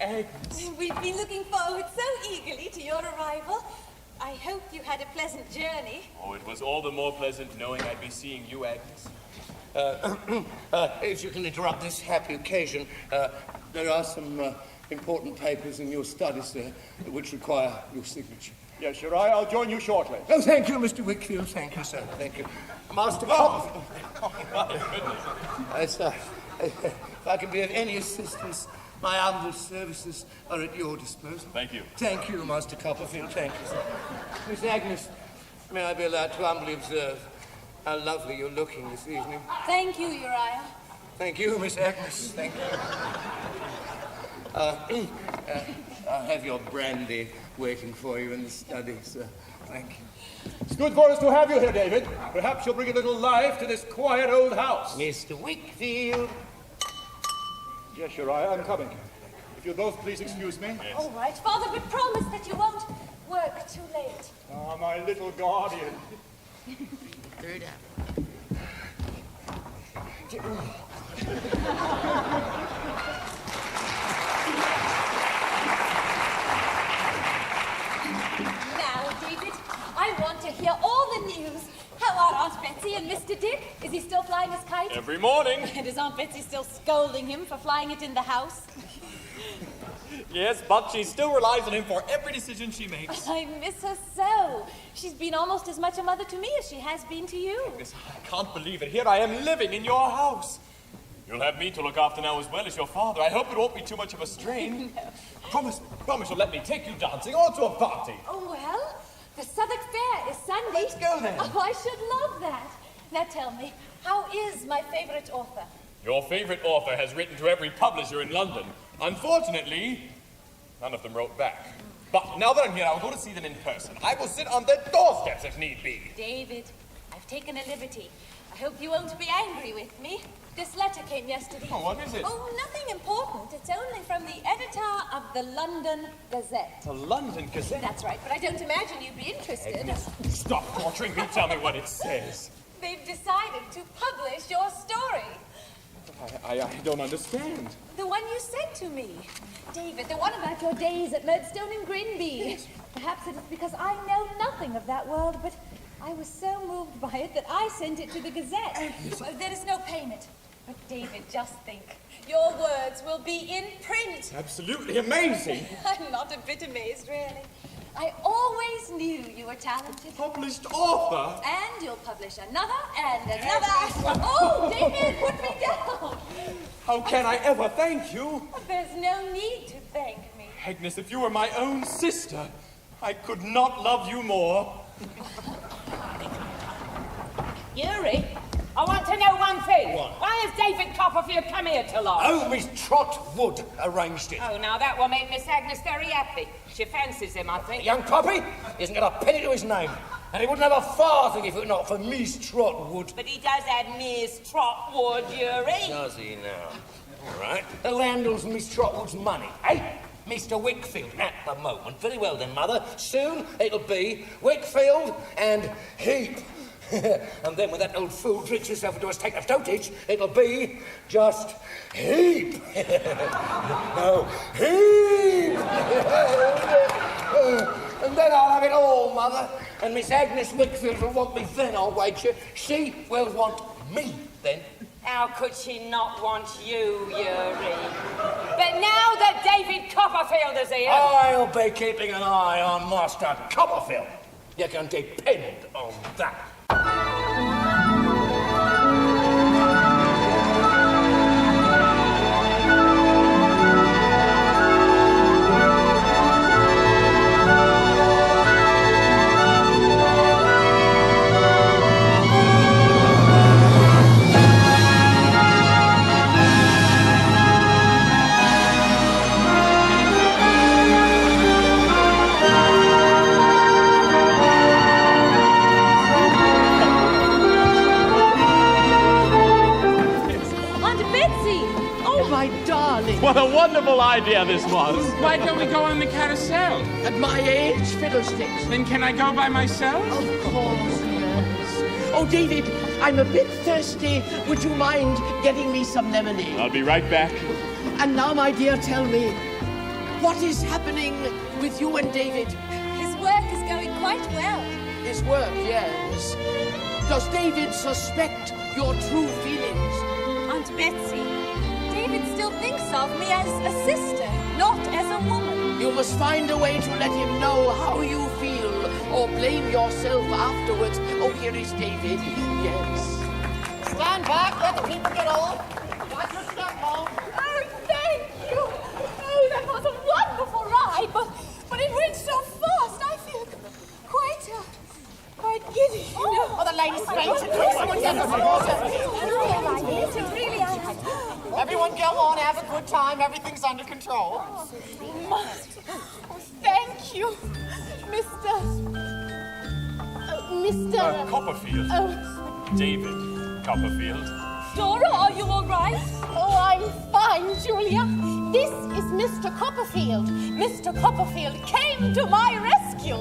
Agnes. We've been looking forward so eagerly to your arrival. I hope you had a pleasant journey. Oh, it was all the more pleasant knowing I'd be seeing you, Agnes. If you can interrupt this happy occasion, there are some important papers in your study, sir, which require your signature. Yes, Uriah, I'll join you shortly. Oh, thank you, Mr. Wickfield. Thank you, sir. Thank you. Master Copperfield. Oh, my goodness. Sir, if I can be of any assistance, my humble services are at your disposal. Thank you. Thank you, Master Copperfield. Thank you, sir. Miss Agnes, may I be allowed to humbly observe how lovely you're looking this evening? Thank you, Uriah. Thank you, Miss Agnes. Thank you. I'll have your brandy waiting for you in the study, sir. Thank you. It's good for us to have you here, David. Perhaps you'll bring a little life to this quiet old house. Mr. Wickfield. Yes, Uriah, I'm coming. If you'll both please excuse me. Yes. All right, Father, but promise that you won't work too late. Ah, my little guardian. Third up. Now, David, I want to hear all the news. How are Aunt Betsy and Mr. Dick? Is he still flying his kite? Every morning. And is Aunt Betsy still scolding him for flying it in the house? Yes, but she still relies on him for every decision she makes. I miss her so. She's been almost as much a mother to me as she has been to you. Agnes, I can't believe it. Here I am living in your house. You'll have me to look after now as well as your father. I hope it won't be too much of a strain. No. Promise you'll let me take you dancing or to a party. Oh, well, the Southwark Fair is Sunday. Let's go then. Oh, I should love that. Now tell me, how is my favorite author? Your favorite author has written to every publisher in London. Unfortunately, none of them wrote back. But now that I'm here, I'll go to see them in person. I will sit on their doorsteps if need be. David, I've taken a liberty. I hope you won't be angry with me. This letter came yesterday. Oh, what is it? Oh, nothing important. It's only from the editor of the London Gazette. The London Gazette? That's right, but I don't imagine you'd be interested. Agnes, stop torturing me. Tell me what it says. They've decided to publish your story. I don't understand. The one you sent to me. David, the one about your days at Murdstone and Grinby. Yes. Perhaps it is because I know nothing of that world, but I was so moved by it that I sent it to the Gazette. Well, there is no payment. But David, just think. Your words will be in print. Absolutely amazing. I'm not a bit amazed, really. I always knew you were talented. Published author? And you'll publish another and another. Oh, David, put me down. How can I ever thank you? There's no need to thank me. Agnes, if you were my own sister, I could not love you more. Yuri, I want to know one thing. What? Why has David Copperfield come here to lodge? Oh, Miss Trotwood arranged it. Oh, now that will make Miss Agnes very happy. She fancies him, I think. Young puppy isn't got a penny to his name. And he wouldn't have a farthing if it were not for Miss Trotwood. But he does have Miss Trotwood, Yuri. Does he now? All right. Who handles Miss Trotwood's money, eh? Mr. Wickfield, at the moment. Very well then, Mother. Soon it'll be Wickfield and Heep. And then when that old fool drinks himself into a state of dotage, it'll be just Heep. No, Heep. And then I'll have it all, Mother. And Miss Agnes Wickfield will want me then, I'll wager. She will want me then. How could she not want you, Yuri? But now that David Copperfield is here... I'll be keeping an eye on Master Copperfield. You can depend on that. What a wonderful idea this was. Why don't we go on the carousel? At my age, fiddlesticks. Then can I go by myself? Of course, yes. Oh, David, I'm a bit thirsty. Would you mind getting me some lemonade? I'll be right back. And now, my dear, tell me, what is happening with you and David? His work is going quite well. His work, yes. Does David suspect your true feelings? Aunt Betsy, David still thinks of me as a sister, not as a woman. You must find a way to let him know how you feel, or blame yourself afterwards. Oh, here is David. Yes. Stand back, let the people get off. Watch your step, Mom. Oh, thank you. Oh, that was a wonderful ride, but it went so fast. I feel quite giddy. Oh, the lady's fainted. Quick, someone get her some water. Everyone go on, have a good time. Everything's under control. Thank you, Mr. Copperfield. Oh. David Copperfield. Dora, are you all right? Oh, I'm fine, Julia. This is Mr. Copperfield. Mr. Copperfield came to my rescue.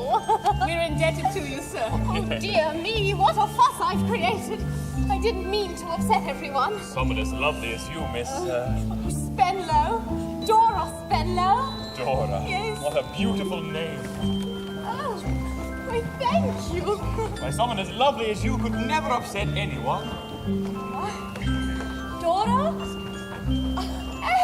We're indebted to you, sir. Oh, dear me, what a fuss I've created. I didn't mean to upset everyone. Someone as lovely as you, Miss... Spenlow. Dora Spenlow. Dora. Yes. What a beautiful name. Oh, why, thank you. Why, someone as lovely as you could never upset anyone. Dora?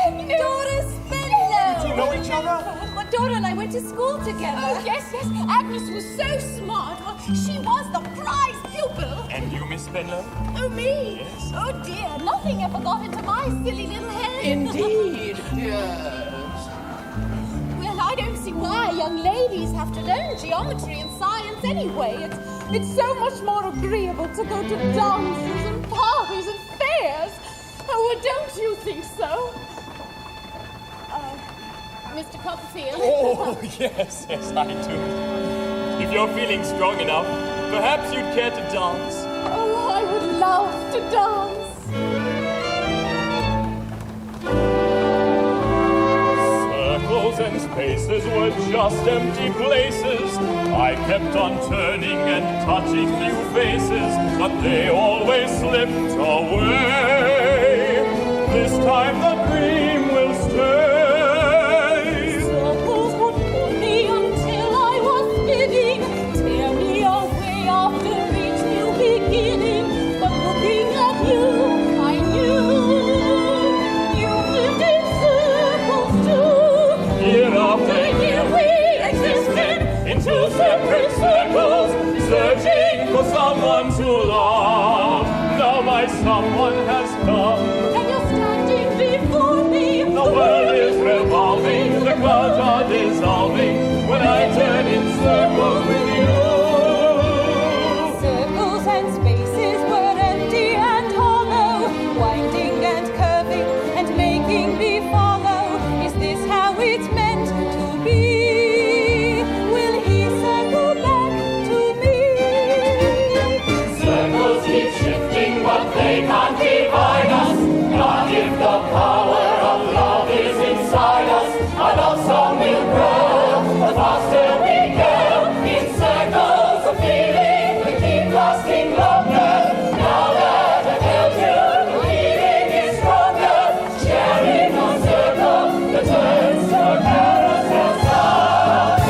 Dora Spenlow. Do you know each other? Well, Dora and I went to school together. Oh, yes. Agnes was so smart. Well, she was the prize pupil. And you, Miss Spenlow? Oh, me? Yes. Oh, dear. Nothing ever got into my silly little head. Indeed, yes. Well, I don't see why young ladies have to learn geometry and science anyway. It's so much more agreeable to go to dances and parties and fairs. Oh, well, don't you think so? Mr. Copperfield? Oh, yes, I do. If you're feeling strong enough, perhaps you'd care to dance. Oh, I would love to dance. Circles and spaces were just empty places. I kept on turning and touching new faces, but they always slipped away. This time the dream will stay. Circles would pull me until I was spinning, tear me away after each new beginning. But looking at you, I knew you lived in circles too. Year after year we existed in true love. Now my someone has come. And you're standing before me. The world is revolving, the clouds are dissolving when I turn in circles with you. Circles and spaces were empty and hollow, winding and curving and making me follow. Is this how it's meant to be? Will he circle back to me? Circles keep shifting, but they can't divide us. Not if the power of love is inside us. Our love song will grow, the faster we go. In circles of feeling, we keep lasting longer. Now that I've held you, the feeling is stronger. Sharing a circle that turns to carousel sound.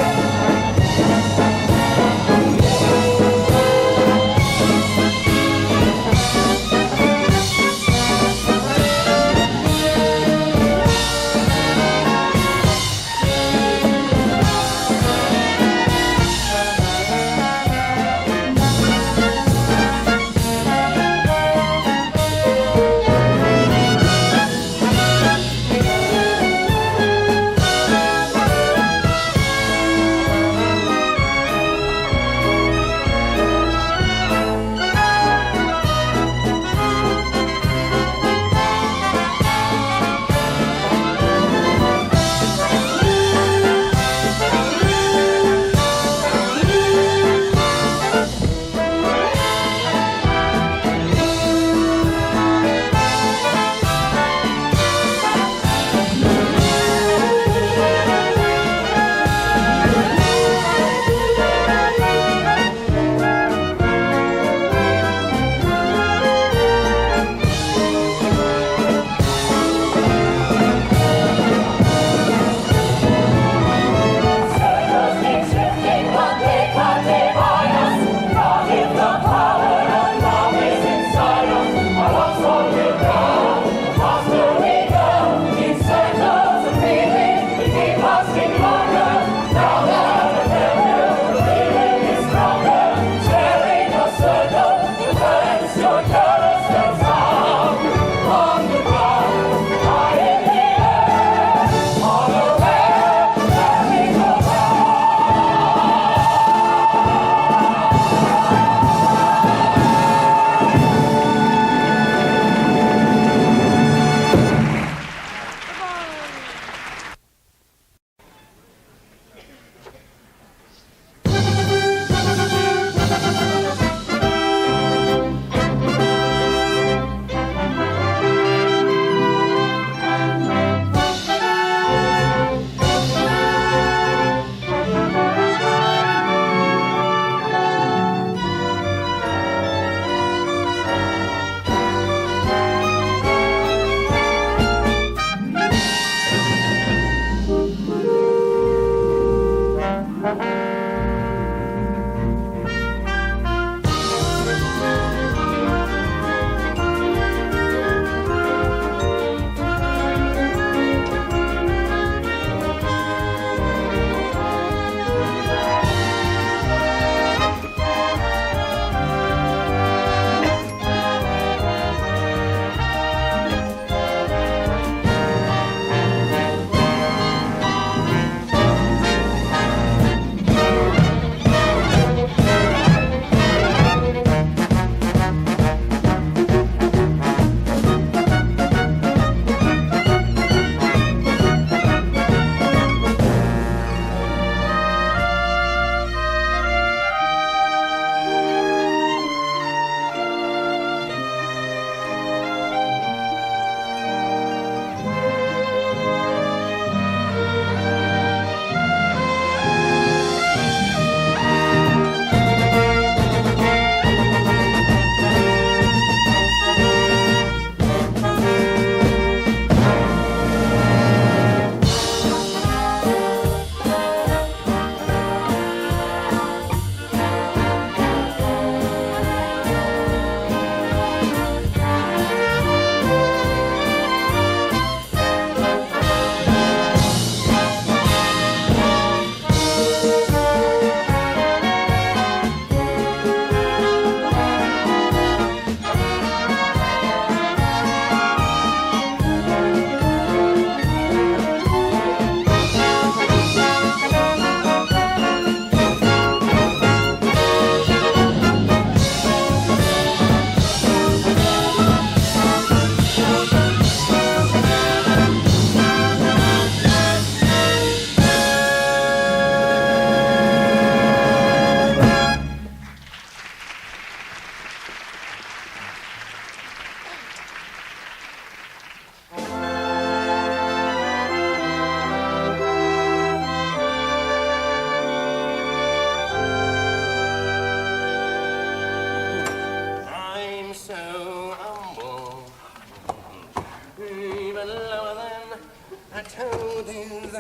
toad is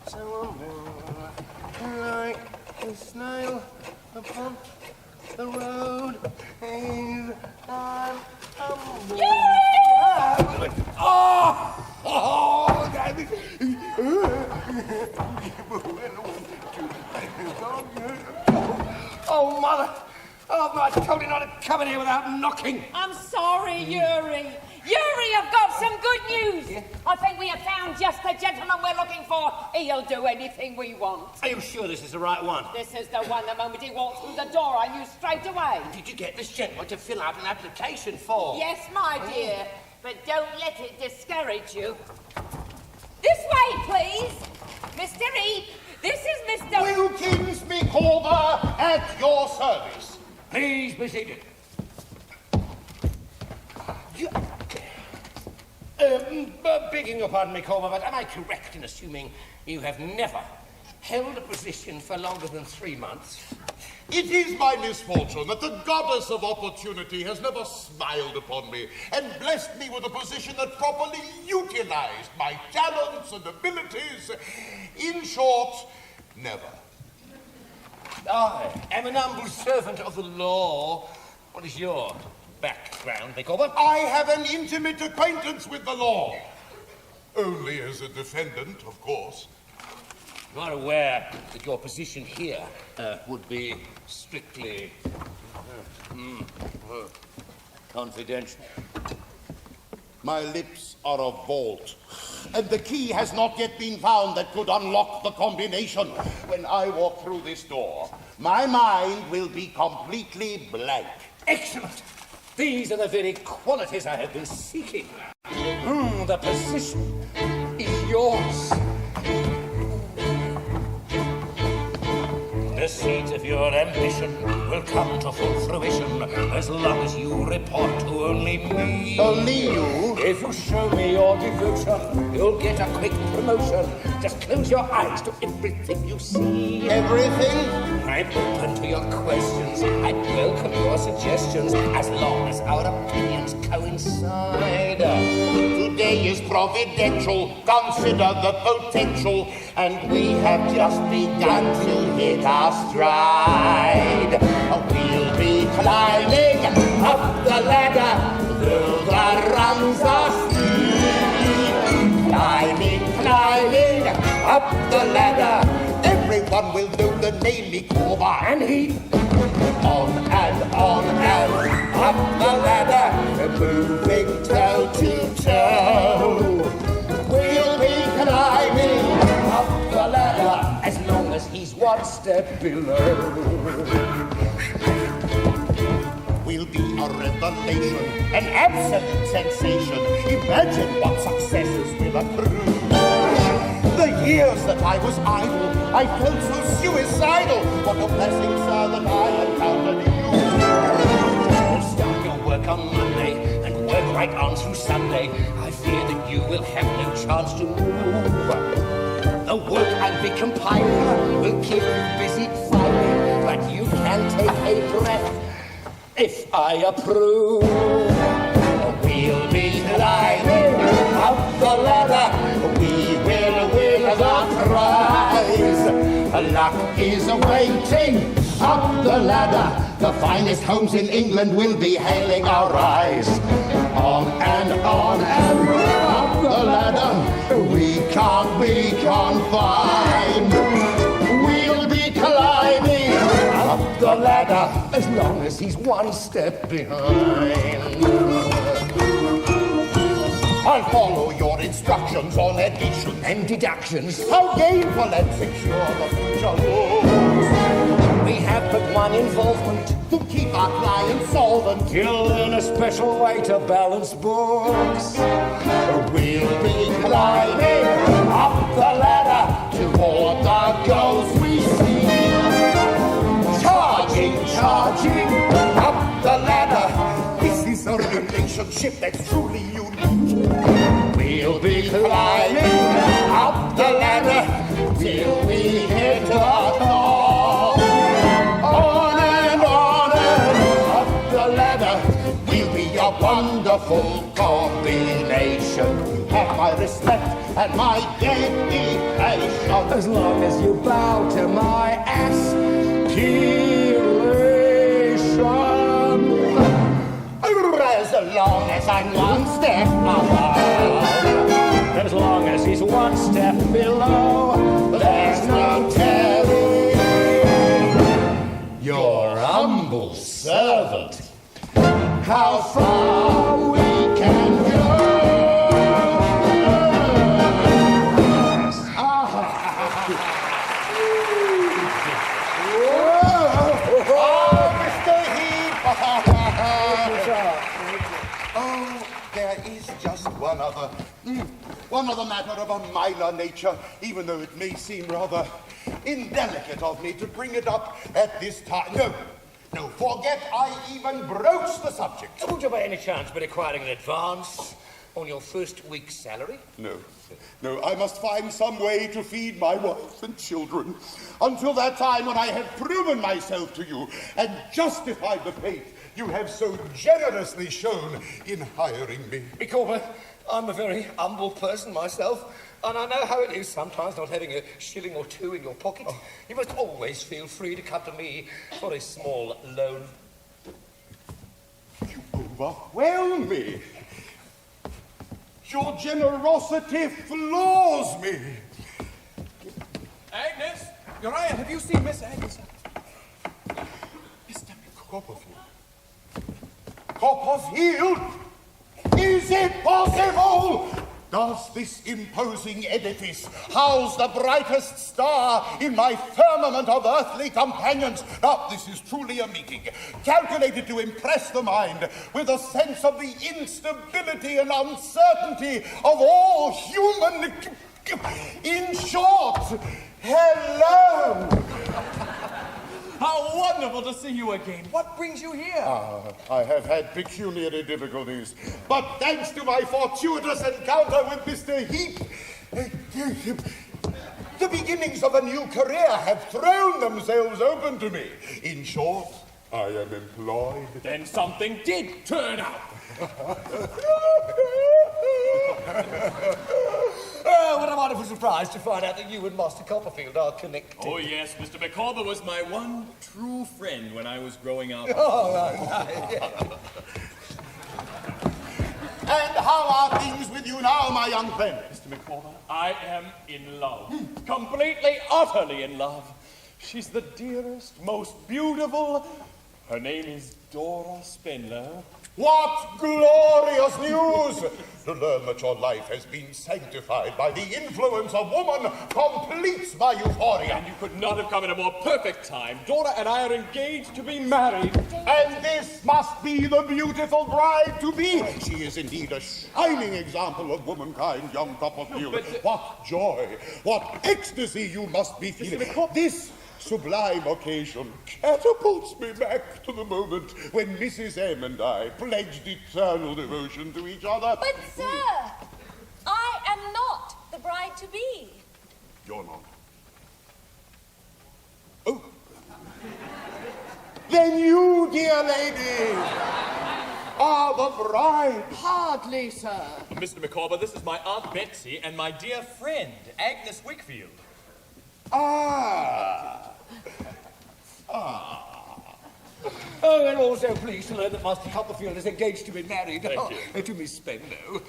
so like a snail upon the road is on Oh, Mother! Oh, I told you not to come in here without knocking. I'm sorry, Uri. Uri, I've got some good news. Yeah? I think we have found just the gentleman we're looking for. He'll do anything we want. Are you sure this is the right one? This is the one. The moment he walked through the door, I knew straight away. Did you get this gentleman to fill out an application form? Yes, my dear. But don't let it discourage you. This way, please. Mr. Heep, this is Mr. Wilkins Micawber at your service. Please be seated. Begging your pardon, Micawber, but am I correct in assuming you have never held a position for longer than 3 months? It is my misfortune that the goddess of opportunity has never smiled upon me and blessed me with a position that properly utilized my talents and abilities. In short, never. I am an humble servant of the law. What is your background, Micawber? I have an intimate acquaintance with the law. Only as a defendant, of course. You are aware that your position here would be strictly confidential. My lips are a vault, and the key has not yet been found that could unlock the combination. When I walk through this door, my mind will be completely blank. Excellent! These are the very qualities I have been seeking. The position is yours. The seed of your ambition will come to full fruition as long as you report to only me. Only you? If you show me your devotion, you'll get a quick promotion. Just close your eyes to everything you see. Everything? I'm open to your questions. I welcome your suggestions as long as our opinions coincide. Today is providential. Consider the potential. And we have just begun to hit our stride. We'll be climbing up the ladder though the rungs are steep. Climbing up the ladder. Everyone will know the name Micawber. And he on and up the ladder, moving toe to toe. We'll be climbing up the ladder as long as he's one step below. We'll be a revelation, an absolute sensation. Imagine what successes will accrue. The years that I was idle, I felt so suicidal. What a blessing, sir, that I encountered you. Start your work on Monday and work right on through Sunday. I fear that you will have no chance to move. The work I'll be compiling will keep you busy filing, but you can take a breath if I approve. We'll be climbing up the ladder. We will win the prize. Luck is awaiting up the ladder. The finest homes in England will be hailing our rise. On and up the ladder. We can't be confined. We'll be climbing up the ladder as long as he's one step behind. I'll follow your instructions on additions and deductions. How gainful and secure the future looks. We have but one involvement to keep our clients solvent. You'll learn a special way to balance books. We'll be climbing up the ladder toward the goals we see. Charging up the ladder. This is a relationship that's truly unique. We'll be climbing up the ladder till we hit the top. On and up the ladder. We'll be a wonderful combination. have my respect and my dedication. As long as you bow to my aspiration. As long as I'm one step above, as long as he's one step below, there's no telling. Your humble servant, how far we can go. Mr. Heep! Oh, there is just one other matter of a minor nature, even though it may seem rather indelicate of me to bring it up at this time. No, forget I even broached the subject. Would you by any chance be requiring an advance on your first week's salary? No, I must find some way to feed my wife and children until that time when I have proven myself to you and justified the faith you have so generously shown in hiring me. Micawber, I'm a very humble person myself, and I know how it is sometimes not having a shilling or two in your pocket. You must always feel free to come to me for a small loan. You overwhelm me. Your generosity floors me. Agnes! Uriah, have you seen Miss Agnes? Mr. Copperfield? Copperfield? Is it possible? Does this imposing edifice house the brightest star in my firmament of earthly companions? Now, this is truly a meeting, calculated to impress the mind with a sense of the instability and uncertainty of all human... In short, hello! How wonderful to see you again. What brings you here? I have had pecuniary difficulties, but thanks to my fortuitous encounter with Mr. Heep, the beginnings of a new career have thrown themselves open to me. In short, I am employed. Then something did turn up. Oh, what a wonderful surprise to find out that you and Master Copperfield are connected. Oh, yes, Mr. Micawber was my one true friend when I was growing up. Oh, right. And how are things with you now, my young friend? Mr. Micawber, I am in love. Completely, utterly in love. She's the dearest, most beautiful. Her name is Dora Spenlow. What glorious news! To learn that your life has been sanctified by the influence of woman completes my euphoria. And you could not have come at a more perfect time. Dora and I are engaged to be married. And this must be the beautiful bride-to-be. She is indeed a shining example of womankind, young Copperfield. What joy, what ecstasy you must be feeling. This sublime occasion catapults me back to the moment when Mrs. M and I pledged eternal devotion to each other. But, sir, I am not the bride-to-be. You're not. Oh. Then you, dear lady, are the bride. Hardly, sir. Mr. Micawber, this is my Aunt Betsy and my dear friend, Agnes Wickfield. Oh, and also pleased to learn that Master Copperfield is engaged to be married. Thank you. To Miss Spenlow.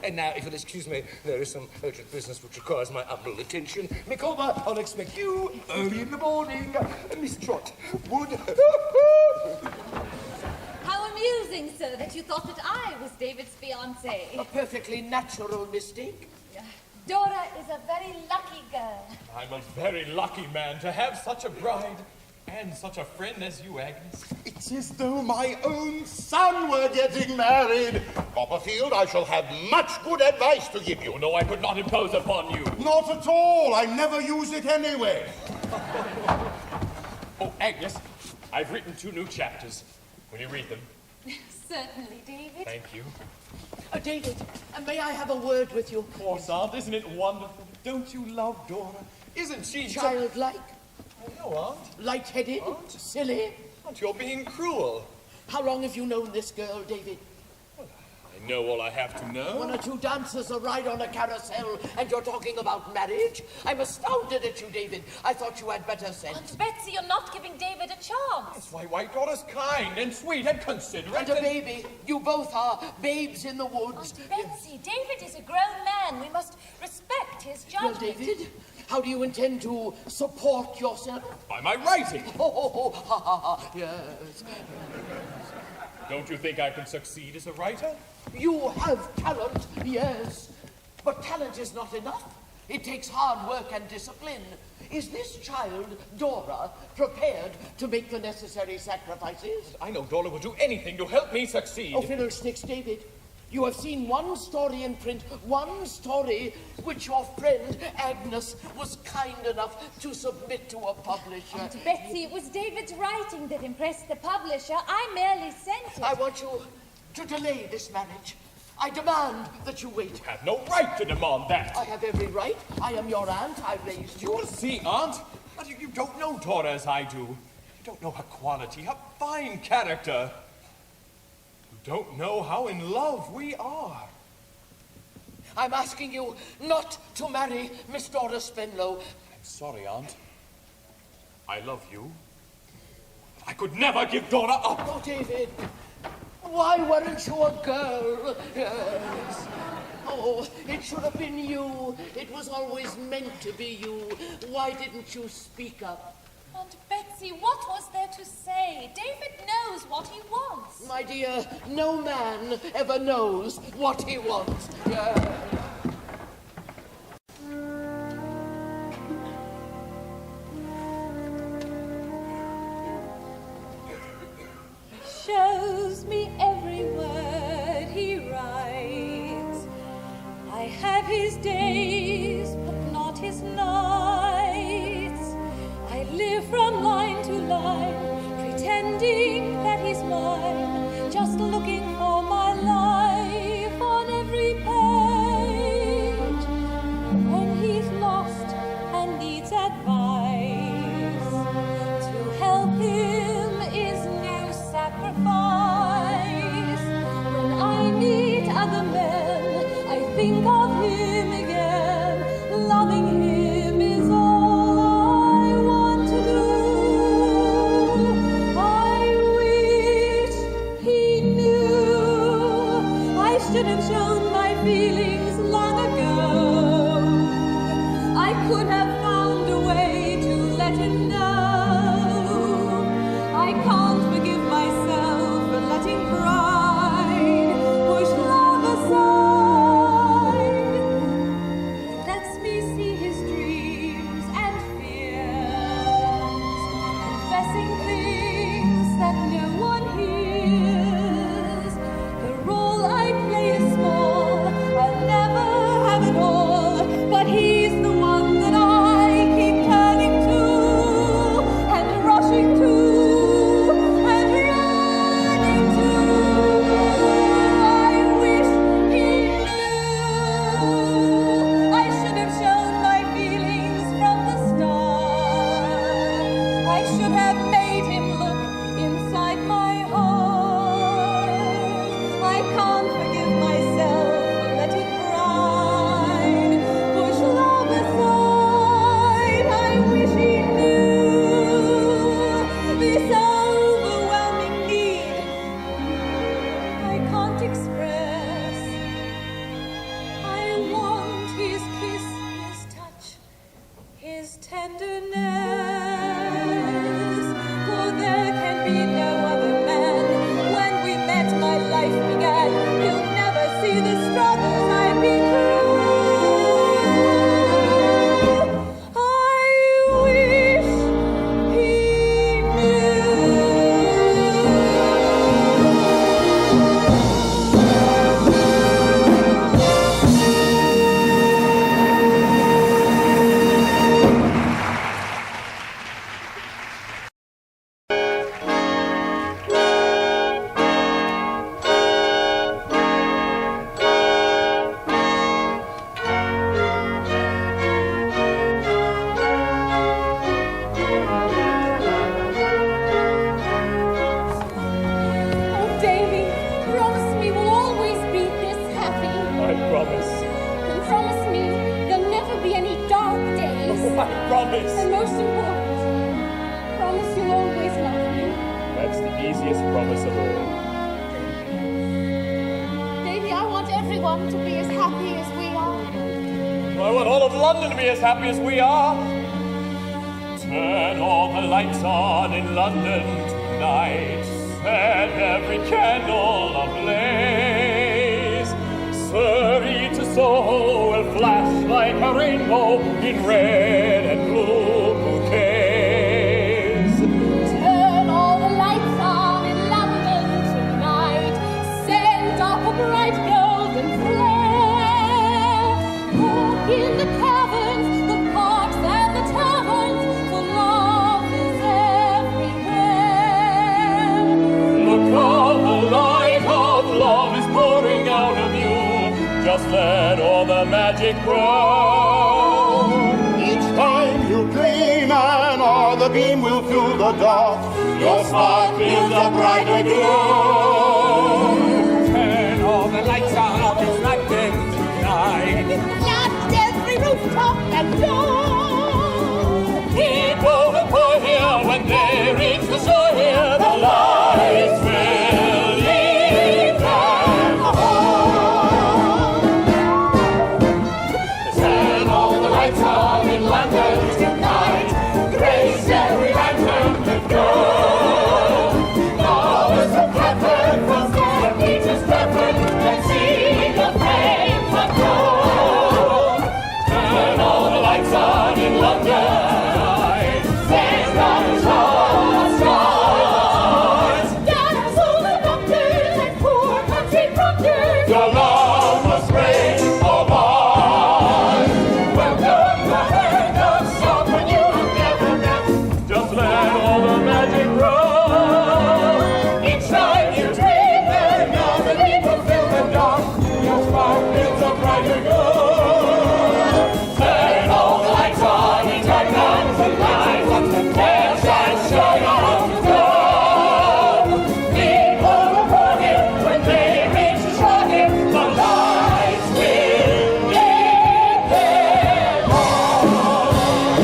And now, if you'll excuse me, there is some urgent business which requires my humble attention. Micawber, I'll expect you early in the morning. Miss Trot, would... How amusing, sir, that you thought that I was David's fiancée. A perfectly natural mistake. Dora is a very lucky girl. I'm a very lucky man to have such a bride and such a friend as you, Agnes. It's as though my own son were getting married. Copperfield, I shall have much good advice to give you. Oh, no, I could not impose upon you. Not at all. I never use it anyway. Oh, Agnes, I've written 2 new chapters. Will you read them? Certainly, David. Thank you. David, may I have a word with you? Of course, Aunt. Isn't it wonderful? Don't you love Dora? Isn't she childlike? Oh, no, Aunt. Light-headed? Aunt? Silly? Aunt, you're being cruel. How long have you known this girl, David? Well, I know all I have to know. One or two dances, a ride on a carousel, and you're talking about marriage? I'm astounded at you, David. I thought you had better sense. Aunt Betsy, you're not giving David a chance. That's why Dora's kind and sweet and considerate. And a baby. You both are babes in the woods. Aunt Betsy, David is a grown man. We must respect his judgment. Well, David, how do you intend to support yourself? By my writing. Yes. Don't you think I can succeed as a writer? You have talent, yes. But talent is not enough. It takes hard work and discipline. Is this child, Dora, prepared to make the necessary sacrifices? I know Dora will do anything to help me succeed. Oh, fiddlesticks, David. You have seen one story in print, one story which your friend Agnes was kind enough to submit to a publisher. Aunt Betsy, it was David's writing that impressed the publisher. I merely sent it. I want you to delay this marriage. I demand that you wait. You have no right to demand that. I have every right. I am your aunt. I raised you. You will see, Aunt. But you don't know Dora as I do. You don't know her quality, her fine character. You don't know how in love we are. I'm asking you not to marry Miss Dora Spenlow. I'm sorry, Aunt. I love you. I could never give Dora up. Oh, David. Why weren't you a girl? Yes. Oh, it should have been you. It was always meant to be you. Why didn't you speak up? Aunt Betsy, what was there to say? David knows what he wants. My dear, no man ever knows what he wants. Yeah. Shows me every word he writes. I have his days, but not his nights. I live from line to line, pretending that he's mine, just looking for my life on every page. When he's lost and needs advice, to help him is no sacrifice. When I meet other men, I think of him again. Loving him is all I want to do. I wish he knew. I should have shown my feelings long ago. I could have found a way to let him know. I can't forgive myself for letting pride push love aside. He lets me see his dreams and fears, confessing things that no one hears. The role I play is small, I'll never have it all, but he's the one that I keep turning to and rushing to. promise. And most important, promise you'll always love me. That's the easiest promise of all. Davy, I want everyone to be as happy as we are. I want all of London to be as happy as we are. Turn all the lights on in London tonight. Set every candle ablaze. Surrey to Soho will flash like a rainbow in red and blue bouquets. Turn all the lights on in London tonight. Send up a bright golden flare. Walk in the caverns, the parks and the taverns, for love is everywhere. Look how the light of love is pouring out of you. Just let all the magic grow. Each time you dream another beam will fill the dark. Your spark builds a brighter glow. Turn all the lights on in London tonight. Light every rooftop and door. People will pour here when they reach the shore here. The lights will lead them home. Turn all the lights on in London tonight. Grace every lantern with gold. Flowers of heaven from St. Peter's Stratford. Let's see the flames of gold. Turn all the lights on in London tonight. Send up the stars. Dance all the doctors and poor country proctors. Your love must reign of ours. Welcome the hand of someone you have never met. Just let all the magic grow. Each time you dream another leap will fill the dark. Your spark builds a brighter glow. Turn all the lights on in London tonight. There shine shine on the glow. People will pour here when they reach the shore here. The lights will lead them home.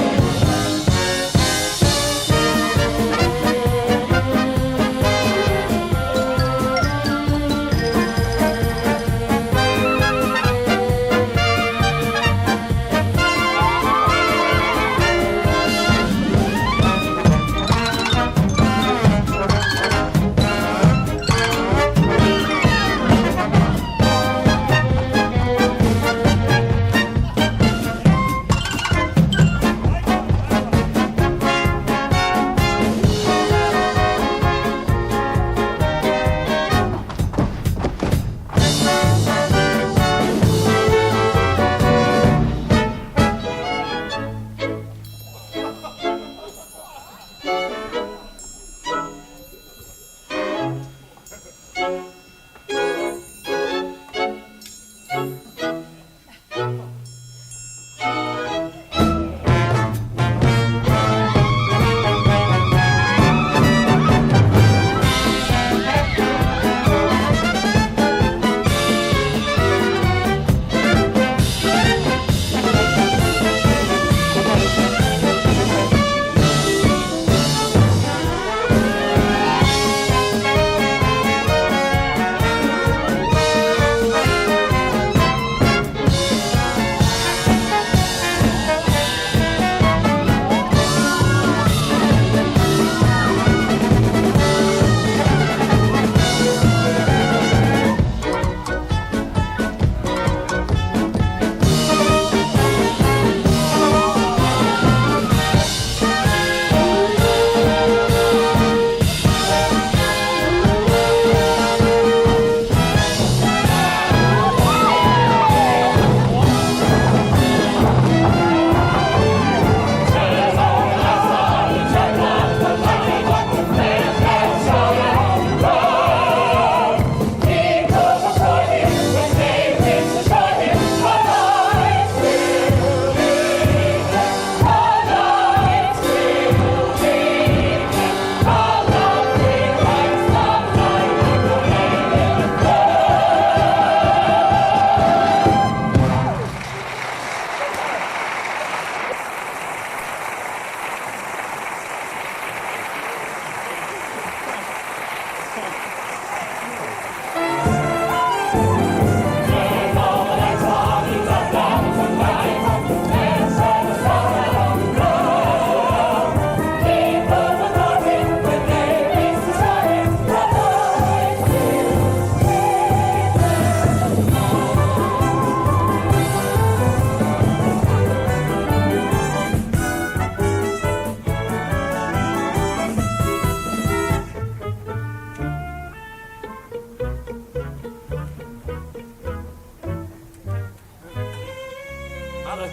Mother,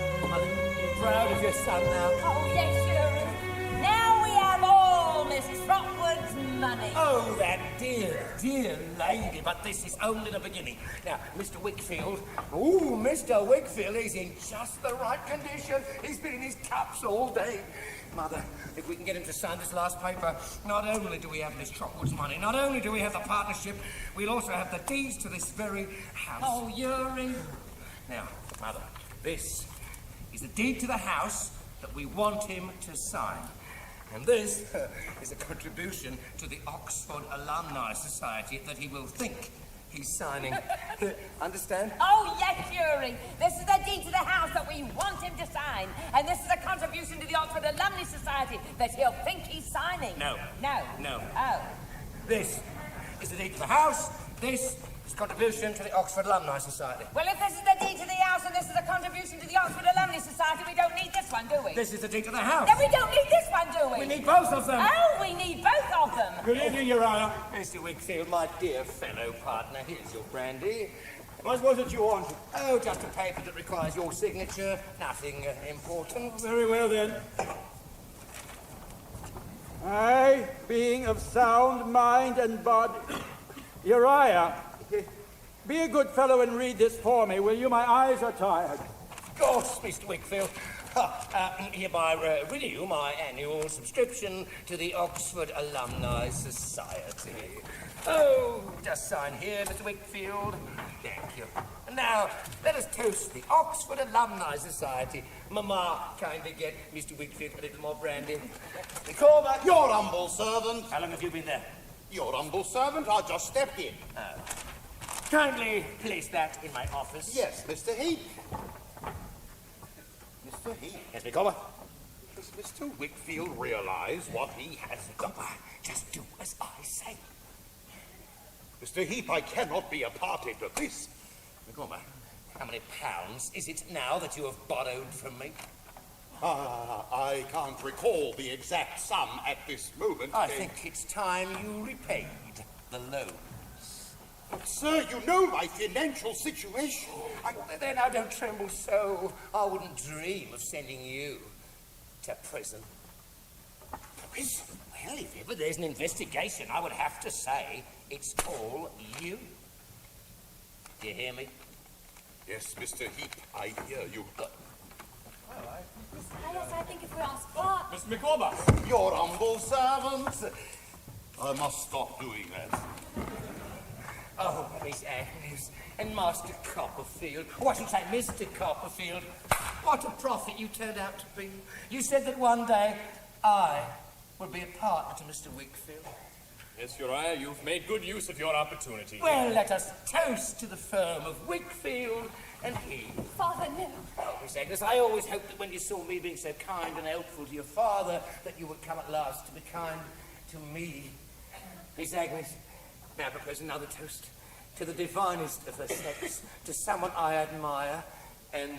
you're proud of your son now. Oh, yes, Uriah. Now we have all Miss Trotwood's money. Oh, that dear, dear lady, but this is only the beginning. Now, Mr. Wickfield, Mr. Wickfield is in just the right condition. He's been in his cups all day. Mother, if we can get him to sign this last paper, not only do we have Miss Trotwood's money, not only do we have the partnership, we'll also have the deeds to this very house. Oh, Uriah. Now, Mother, this is the deed to the house that we want him to sign. And this is a contribution to the Oxford Alumni Society that he will think he's signing. Understand? Oh, yes, Uriah. This is the deed to the house that we want him to sign. And this is a contribution to the Oxford Alumni Society that he'll think he's signing. No. No. No. Oh. This is the deed to the house. This is contribution to the Oxford Alumni Society. Well, if this is the deed to the house and this is a contribution to the Oxford Alumni Society, we don't need this one, do we? This is the deed to the house. Then we don't need this one, do we? We need both of them. Oh, we need both of them. Good evening, Uriah. Mr. Wickfield, my dear fellow partner, here's your brandy. What was it you wanted? Oh, just a paper that requires your signature. Nothing important. Very well, then. I, being of sound mind and body... Uriah, be a good fellow and read this for me, will you? My eyes are tired. Of course, Mr. Wickfield. Hereby renew my annual subscription to the Oxford Alumni Society. Oh, just sign here, Mr. Wickfield. Thank you. And now, let us toast the Oxford Alumni Society. Mamma, kindly get Mr. Wickfield a little more brandy. Micawber, your humble servant. How long have you been there? Your humble servant, I just stepped in. Kindly place that in my office. Yes, Mr. Heep. Mr. Heep. Yes, Micawber. Does Mr. Wickfield realise what he has done? Just do as I say. Mr. Heep, I cannot be a party to this. Micawber, how many pounds is it now that you have borrowed from me? I can't recall the exact sum at this moment. I think it's time you repaid the loan. But, sir, you know my financial situation. Then I don't tremble so. I wouldn't dream of sending you to prison. Prison? Well, if ever there's an investigation, I would have to say it's all you. Do you hear me? Yes, Mr. Heep, I hear you. Yes, I think if we ask for... Mr. Micawber. Your humble servant. I must stop doing that. Oh, Miss Agnes and Master Copperfield. What should I say, Mr. Copperfield? What a prophet you turned out to be. You said that one day I would be a partner to Mr. Wickfield. Yes, Uriah, you've made good use of your opportunity. Well, let us toast to the firm of Wickfield and Heep. Father, no. Oh, Miss Agnes, I always hoped that when you saw me being so kind and helpful to your father, that you would come at last to be kind to me. Miss Agnes, may I propose another toast to the divinest of her sex, to someone I admire and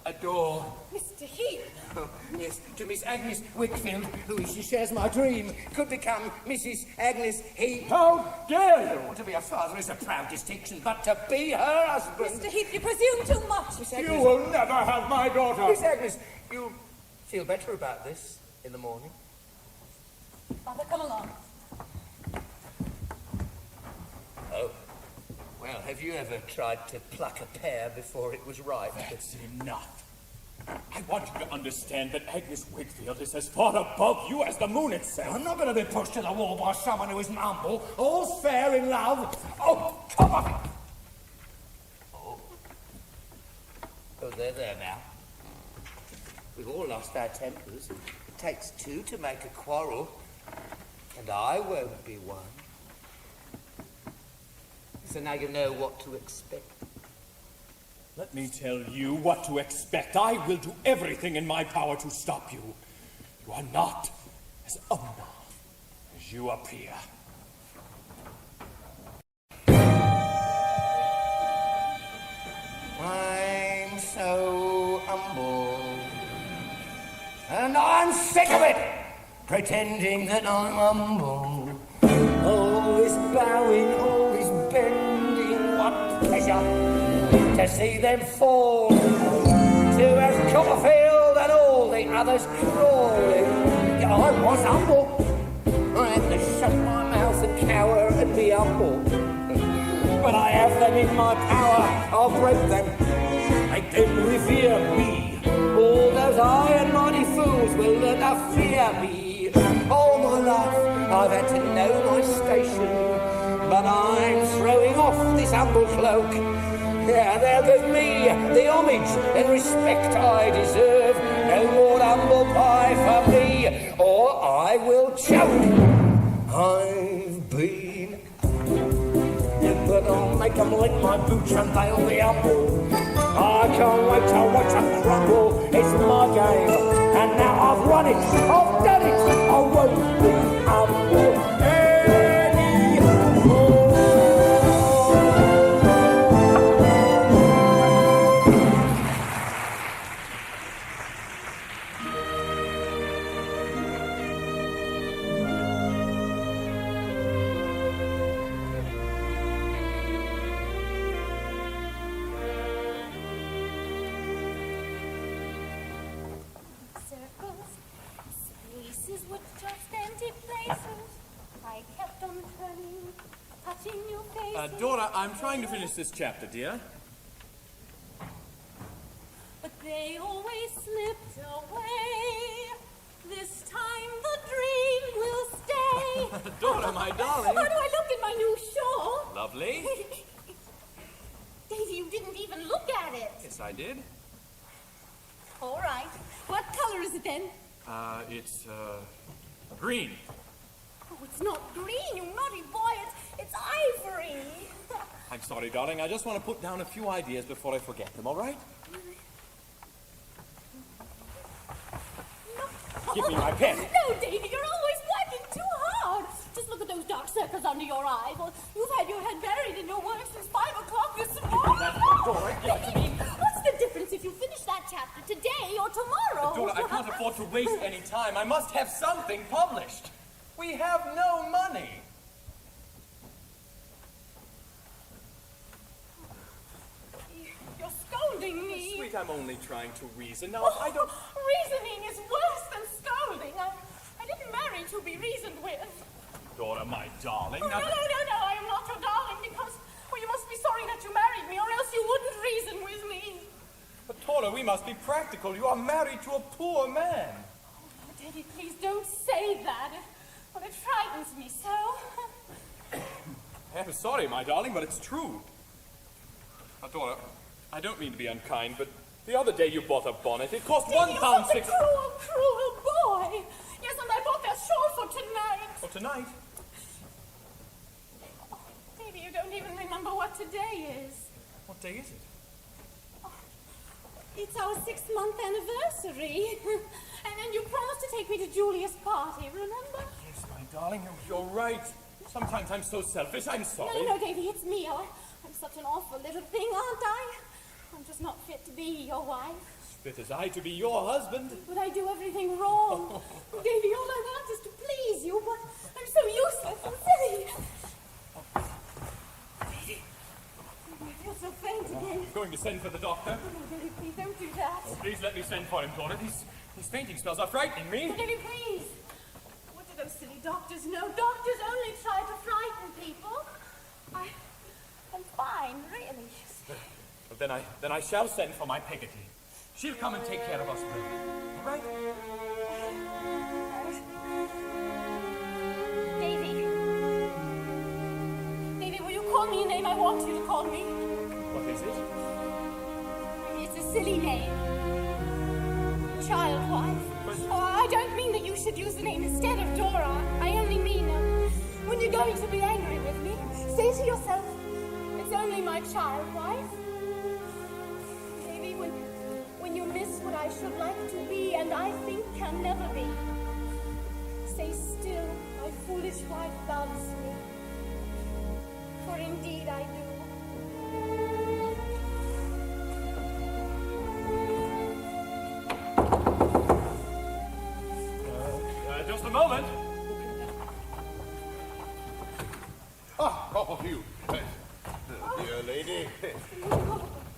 adore. Mr. Heep. Oh, yes, to Miss Agnes Wickfield, who, she shares my dream, could become Mrs. Agnes Heep. How dare you! To be a father is a proud distinction, but to be her husband... Mr. Heep, you presume too much. Miss Agnes, You will never have my daughter. Miss Agnes, you'll feel better about this in the morning. Father, come along. Oh. Well, have you ever tried to pluck a pear before it was ripe? That's enough. I want you to understand that Agnes Wickfield is as far above you as the moon itself. I'm not going to be pushed to the wall by someone who isn't humble. All's fair in love. Oh, come on! Oh, they're there now. We've all lost our tempers. It takes two to make a quarrel, and I won't be one. So now you know what to expect. Let me tell you what to expect. I will do everything in my power to stop you. You are not as humble as you appear. I'm so humble, and I'm sick of it, pretending that I'm humble. Always bowing, always bending, what pleasure to see them fall, to have Copperfield and all the others crawling. Yeah, I was humble. I had to shut my mouth and cower and be humble. When I have them in my power, I'll break them. Make them revere me. All those high and mighty fools will learn to fear me. All my life I've had to know my station, but I'm throwing off this humble cloak. Yeah, they'll give me the homage and respect I deserve. No more humble pie for me, or I will choke. I've been, but I'll make them lick my boots and they'll be humble. I can't wait to watch them crumble. It's my game, and now I've won it. I've done it. I won't be humble anymore. Dora, I'm trying to finish this chapter, dear. But they always slipped away. This time the dream will stay. Dora, my darling. How do I look in my new shawl? Lovely. Davy, you didn't even look at it. Yes, I did. All right. What color is it then? It's green. Oh, it's not green, you naughty boy. It's ivory. I'm sorry, darling. I just want to put down a few ideas before I forget them, all right? No. Give me my pen. No, Davy, you're always working too hard. Just look at those dark circles under your eyes. Well, you've had your head buried in your work since 5 o'clock this morning. Dora, give it to me. What's the difference if you finish that chapter today or tomorrow? Dora, I can't afford to waste any time. I must have something published. We have no money. You're scolding me. Sweet, I'm only trying to reason. Now, I don't... Reasoning is worse than scolding. I didn't marry to be reasoned with. Dora, my darling. Oh, no, I am not your darling because, well, you must be sorry that you married me or else you wouldn't reason with me. But, Dora, we must be practical. You are married to a poor man. Oh, Daddy, please don't say that. Well, it frightens me so. I'm sorry, my darling, but it's true. Now, Dora, I don't mean to be unkind, but the other day you bought a bonnet. It cost £1.60. You're such a cruel boy. Yes, and I bought that shawl for tonight. For tonight? Oh, Davy, you don't even remember what today is. What day is it? Oh, it's our 6-month anniversary. And you promised to take me to Julia's party, remember? Yes, my darling, you're right. Sometimes I'm so selfish. I'm sorry. No, Davy, it's me. I'm such an awful little thing, aren't I? I'm just not fit to be your wife. Fit as I to be your husband. But I do everything wrong. Davy, all I want is to please you, but I'm so useless and silly. Davy, I feel so faint again. I'm going to send for the doctor. Oh, no, Davy, please don't do that. Oh, please let me send for him, Dora. These fainting spells are frightening me. Oh, Davy, please. What do those silly doctors know? Doctors only try to frighten people. I'm fine, really. But then I shall send for my Peggotty. She'll come and take care of us both. All right? Davy, will you call me a name I want you to call me? What is it? It's a silly name. Child wife. Oh, I don't mean that you should use the name instead of Dora. I only mean when you're going to be angry with me, say to yourself, it's only my child wife. Maybe when you miss what I should like to be and I think can never be, say still, my foolish wife loves me. For indeed I do. Just a moment. Ah, Copperfield. Dear lady.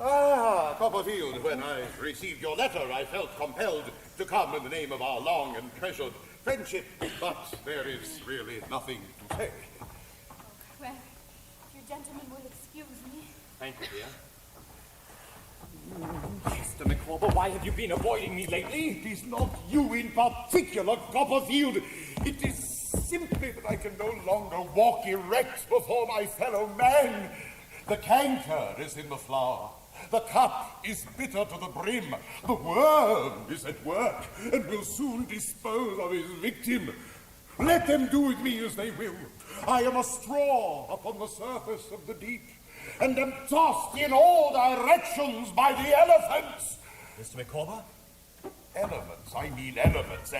Ah, Copperfield, when I received your letter, I felt compelled to come in the name of our long and treasured friendship, but there is really nothing to say. Well, if you gentlemen will excuse me. Thank you, dear. Mr. Micawber, why have you been avoiding me lately? It is not you in particular, Copperfield. It is simply that I can no longer walk erect before my fellow man. The canker is in the flower. The cup is bitter to the brim. The worm is at work and will soon dispose of his victim. Let them do with me as they will. I am a straw upon the surface of the deep, and am tossed in all directions by the elephants. Mr. Micawber? Elements, I mean elements.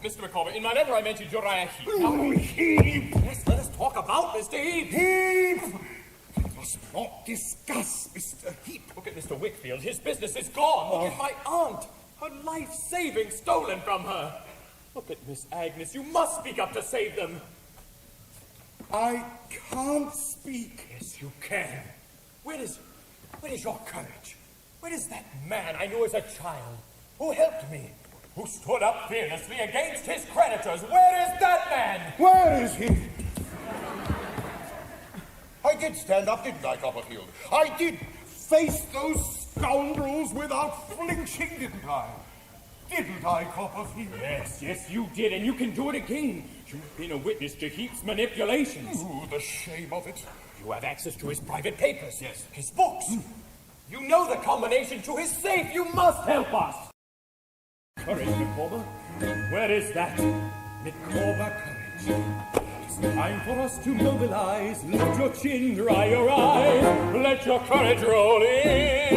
Mr. Micawber, in my letter I mentioned Uriah Heep. Oh, Heep! Yes, let us talk about Mr. Heep. Heep! We must not discuss Mr. Heep. Look at Mr. Wickfield. His business is gone. Look at my aunt. Her life savings stolen from her. Look at Miss Agnes. You must speak up to save them. I can't speak. Yes, you can. Where is your courage? Where is that man I knew as a child who helped me, who stood up fearlessly against his creditors? Where is that man? Where is he? I did stand up, didn't I, Copperfield? I did face those scoundrels without flinching, didn't I? Didn't I, Copperfield? Yes, you did, and you can do it again. You've been a witness to Heap's manipulations. Ooh, the shame of it. You have access to his private papers. Yes. His books. You know the combination to his safe. You must help us. Courage, Micawber. Where is that? Micawber courage. It's time for us to mobilize. Lift your chin, dry your eyes. Let your courage roll in.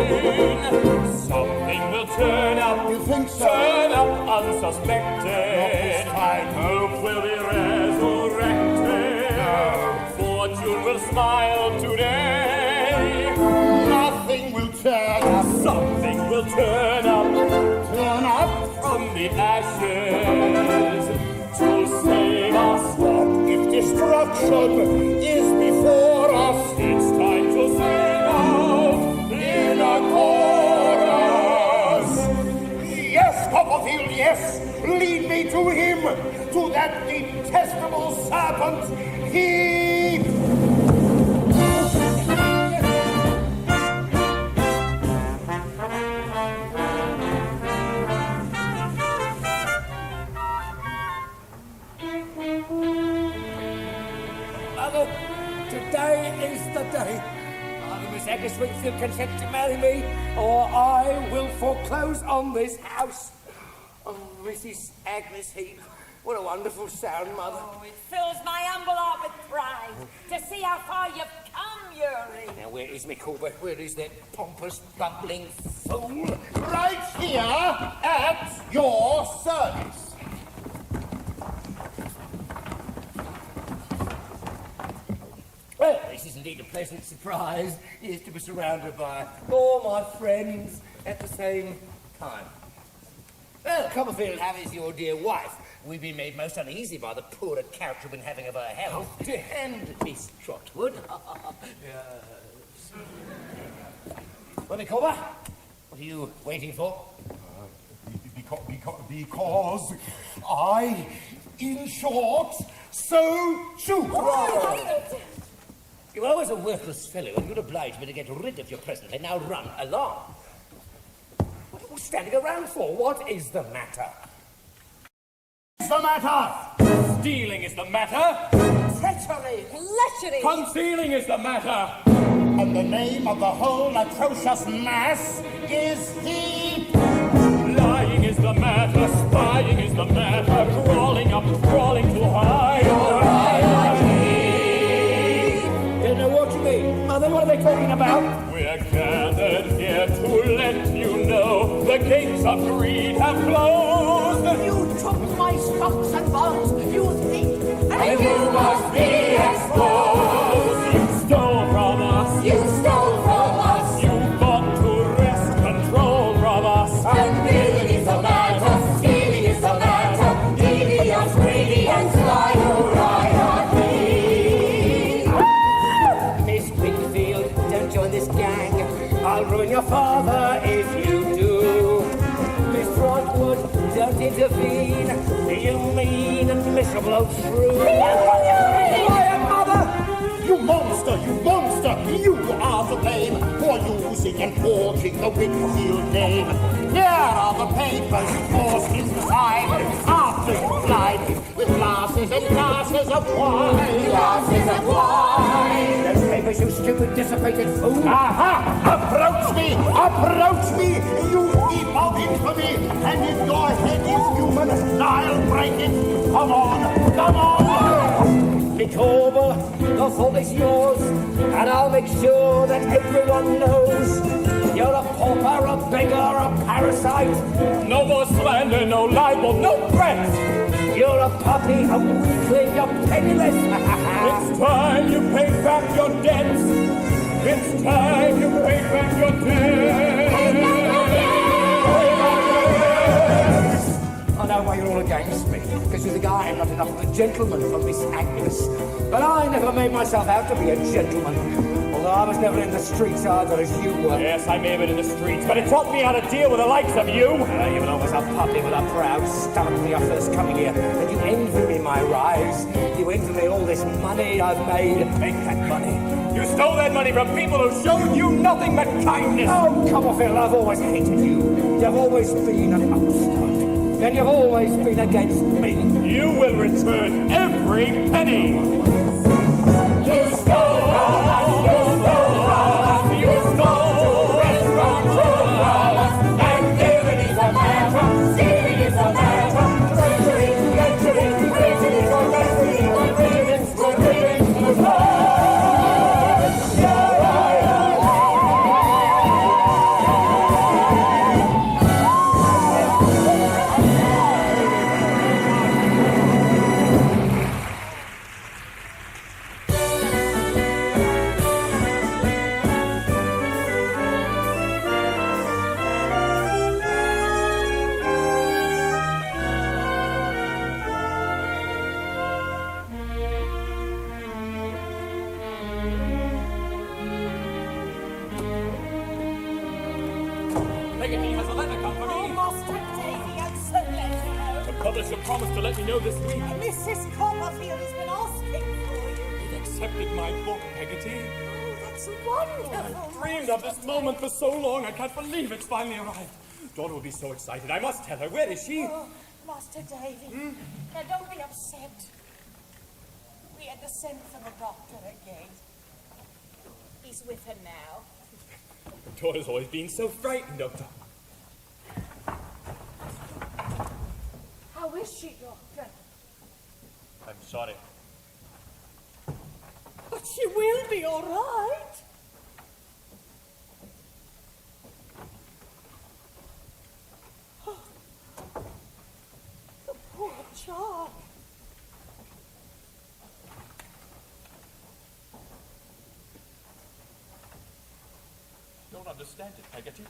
Something will turn up. You think so? Turn up unsuspected. Not this time. Hope will be resurrected. Fortune will smile today. Nothing will turn up. Something will turn up. Turn up From the ashes to save us. What if destruction is before us? It's time to sing out in a chorus. Yes, Copperfield, yes. Lead me to him, to that detestable serpent, Heep. Mother, today is the day. Either Miss Agnes Wickfield consents to marry me, or I will foreclose on this house. Oh, Mrs. Agnes Heep, what a wonderful sound, Mother. Oh, it fills my humble heart with pride to see how far you've come, Uri. Now, where is Micawber? Where is that pompous, bumbling fool? Right here at your service. Well, this is indeed a pleasant surprise, is to be surrounded by all my friends at the same time. Well, Copperfield, how is your dear wife? We've been made most uneasy by the poor account you've been having of her health. Oh, dear. And Miss Trotwood. Yes. Well, Micawber, what are you waiting for? Because I, in short, so choose. You're always a worthless fellow, and you'd oblige me to get rid of you presently. Now run along. What are you standing around for? What is the matter? What's the matter? Stealing is the matter. Treachery, lechery. Concealing is the matter. And the name of the whole atrocious mass is Heep. Lying is the matter. Spying is the matter. Crawling up, crawling too high. Uriah Heep. Don't know what you mean. Mother, what are they talking about? We're gathered here to let you know the gates of greed have closed. You took my stocks and bonds, you thief, And you must be exposed. You stole from us. You stole from us. You fought to wrest control from us. And stealing is the matter. Stealing is the matter. Devious, greedy, and sly Uriah Heep. Miss Wickfield, don't join this gang. I your father if you do. Miss Trotwood, don't intervene. You mean and miserable old shrew. Quiet, mother! You monster, you monster! You are to blame for using and forging the Wickfield name. Here are the papers forced inside after you lied with glasses and glasses of wine. Glasses of wine. Those papers, you stupid, dissipated fool. Aha! Approach me! Approach me! You heap of infamy! And if your head is human, I'll break it! Come on! Come on! Micawber, the fault is yours, and I'll make sure that everyone knows you're a pauper, a beggar, a parasite. No more slander, no libel, no threats. You're a puppy, a weakling, you're penniless. It's time you pay back your debts. It's time you pay back your debts. I know why you're all against me, because you think I am not enough of a gentleman for Miss Agnes. But I never made myself out to be a gentleman, although I was never in the streets either, as you were. Yes, I may have been in the streets, but it taught me how to deal with the likes of you. You were always a puppy with a proud stomach for your first coming here, and you envy me my rise. You envy me all this money I've made. Make that money. You stole that money from people who showed you nothing but kindness. Oh, Copperfield, I've always hated you. You've always been an upstart. And you've always been against me. You will return every penny. You stole us, you stole us, you stole restaurant us. And giving is a matter, stealing is a matter. Treachery, treachery, treachery is a treachery. Good riddance, good riddance, good riddance. Promised to let me know this week. Mrs. Copperfield has been asking for you. You've accepted my book, Peggotty. Oh, that's wonderful. I've dreamed of this moment for so long. I can't believe it's finally arrived. Dora will be so excited. I must tell her. Where is she? Oh, Master Davy. Now, don't be upset. We had to send for the doctor again. He's with her now. Dora's always been so frightened, Doctor. How is she, Doctor? I'm sorry. But she will be all right. Oh, the poor child. Don't understand it, Peggotty.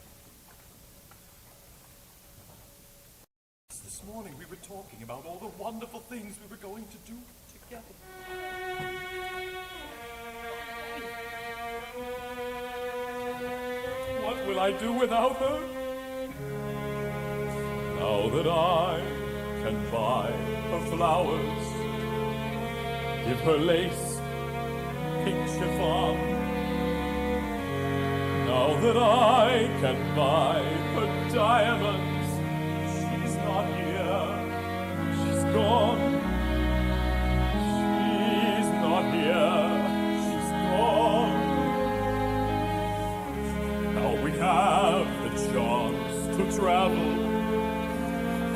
This morning we were talking about all the wonderful things we were going to do together. What will I do without her? Now that I can buy her flowers, give her lace, pink chiffon. Now that I can buy her diamonds, she's not here, she's gone. She's not here, she's gone. Now we have the chance to travel,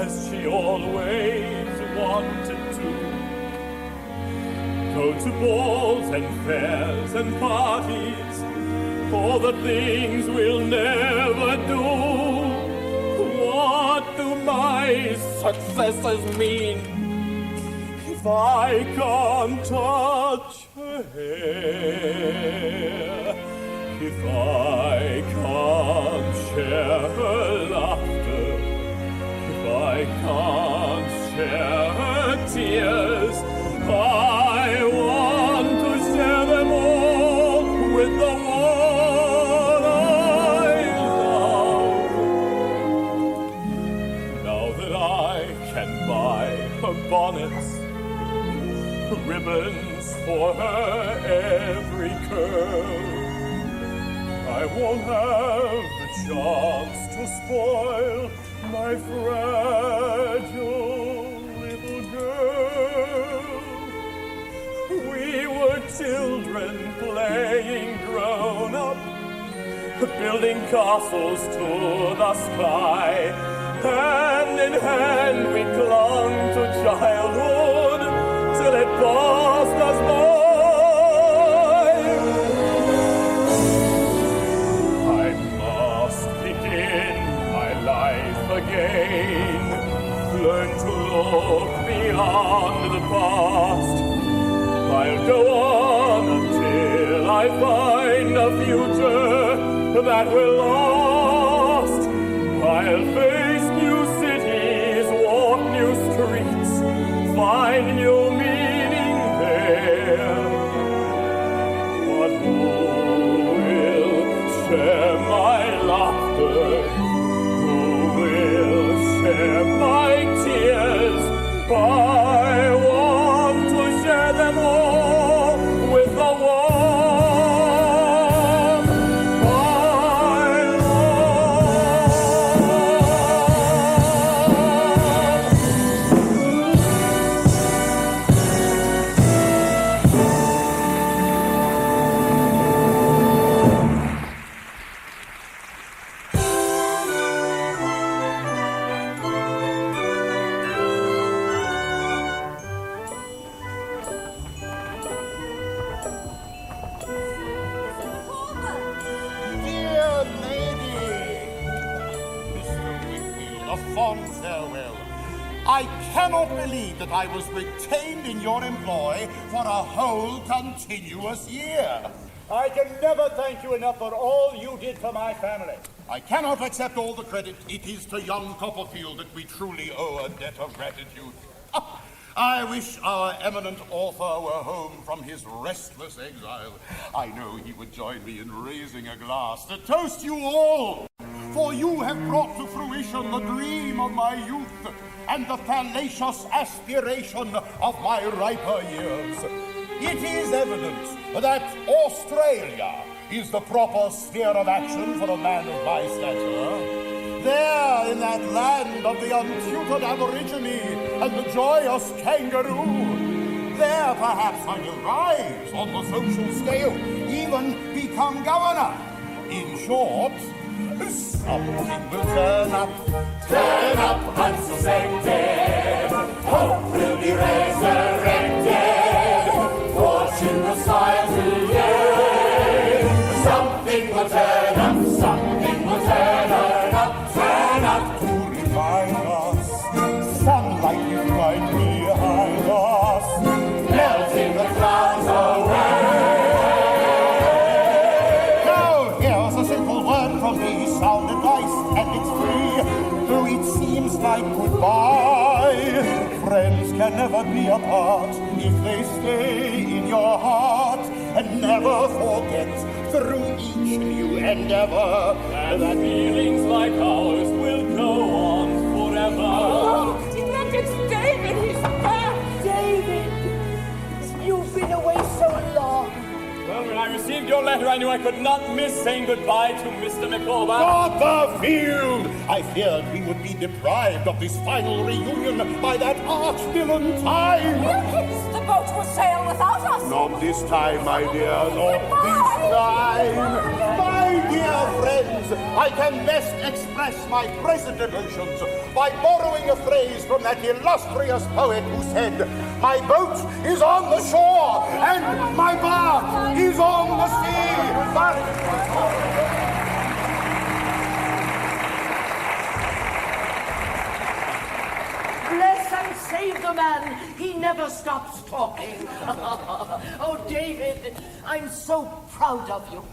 as she always wanted to. Go to balls and fairs and parties, all the things we'll never do. What do my successes mean if I can't touch her hair? If I can't share her laughter, if I can't share her tears, I want to share them all with the one I for her every curl. I won't have the chance to spoil my fragile little girl. We were children playing grown-up, building castles to the sky. Hand in hand we clung to childhood till it passed us by. I must begin my life again, learn to look beyond the past. I'll go on until I find a future that will last. I'll face new cities, walk new streets, find new meaning there. But who will share my laughter? Who will share my tears? I want to share them all with the one. That I was retained in your employ for a whole continuous year. I can never thank you enough for all you did for my family. I cannot accept all the credit. It is to young Copperfield that we truly owe a debt of gratitude. I wish our eminent author were home from his restless exile. I know he would join me in raising a glass to toast you all, for you have brought to fruition the dream of my youth and the fallacious aspiration of my riper years. It is evident that Australia is the proper sphere of action for a man of my stature. There, in that land of the untutored aborigine and the joyous kangaroo, there perhaps I will rise on the social scale, even become governor. In short, something will turn up unsuspected. Hope will be resurrected. Fortune will smile today. Something will turn up, something will turn up to remind us. Sunlight is right behind us, melting the clouds away. Now, here's a simple word from me, sound advice, and it's free, though it seems like goodbye. Friends can never be apart if they stay in your heart, and never forget through each new endeavor that feelings like ours will go on forever. Oh, look, it's David, he's back! David, you've been away so long. Well, when I received your letter, I knew I could not miss saying goodbye to Mr. Micawber. Copperfield! I feared we would be deprived of this final reunion by that arch-villain time. Wilkins, the boat will sail without us. Not this time, my dear, not this time. My dear friends, I can best express my present emotions by borrowing a phrase from that illustrious poet who said, "My boat is on the shore, and my bark is on the sea." Bless and save the man. He never stops talking. Oh, David, I'm so proud of you.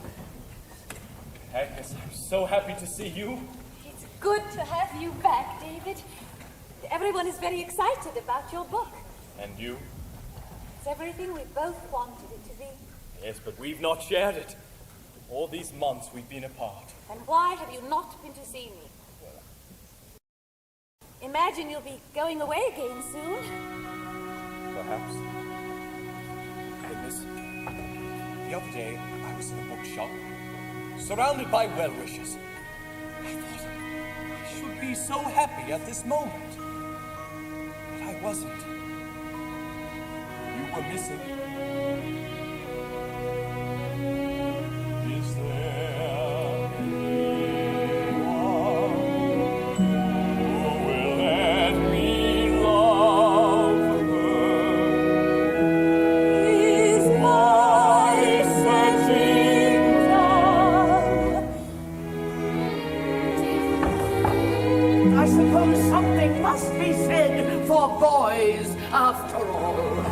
Agnes, I'm so happy to see you. It's good to have you back, David. Everyone is very excited about your book. And you? It's everything we both wanted it to be. Yes, but we've not shared it. All these months we've been apart. And why have you not been to see me? Imagine you'll be going away again soon. Perhaps. Agnes, The other day, I was in a bookshop, surrounded by well-wishers. I thought I should be so happy at this moment. But I wasn't. You were missing. Is there anyone who will let me love her? Is my searching done? I suppose something must be said for boys, after all.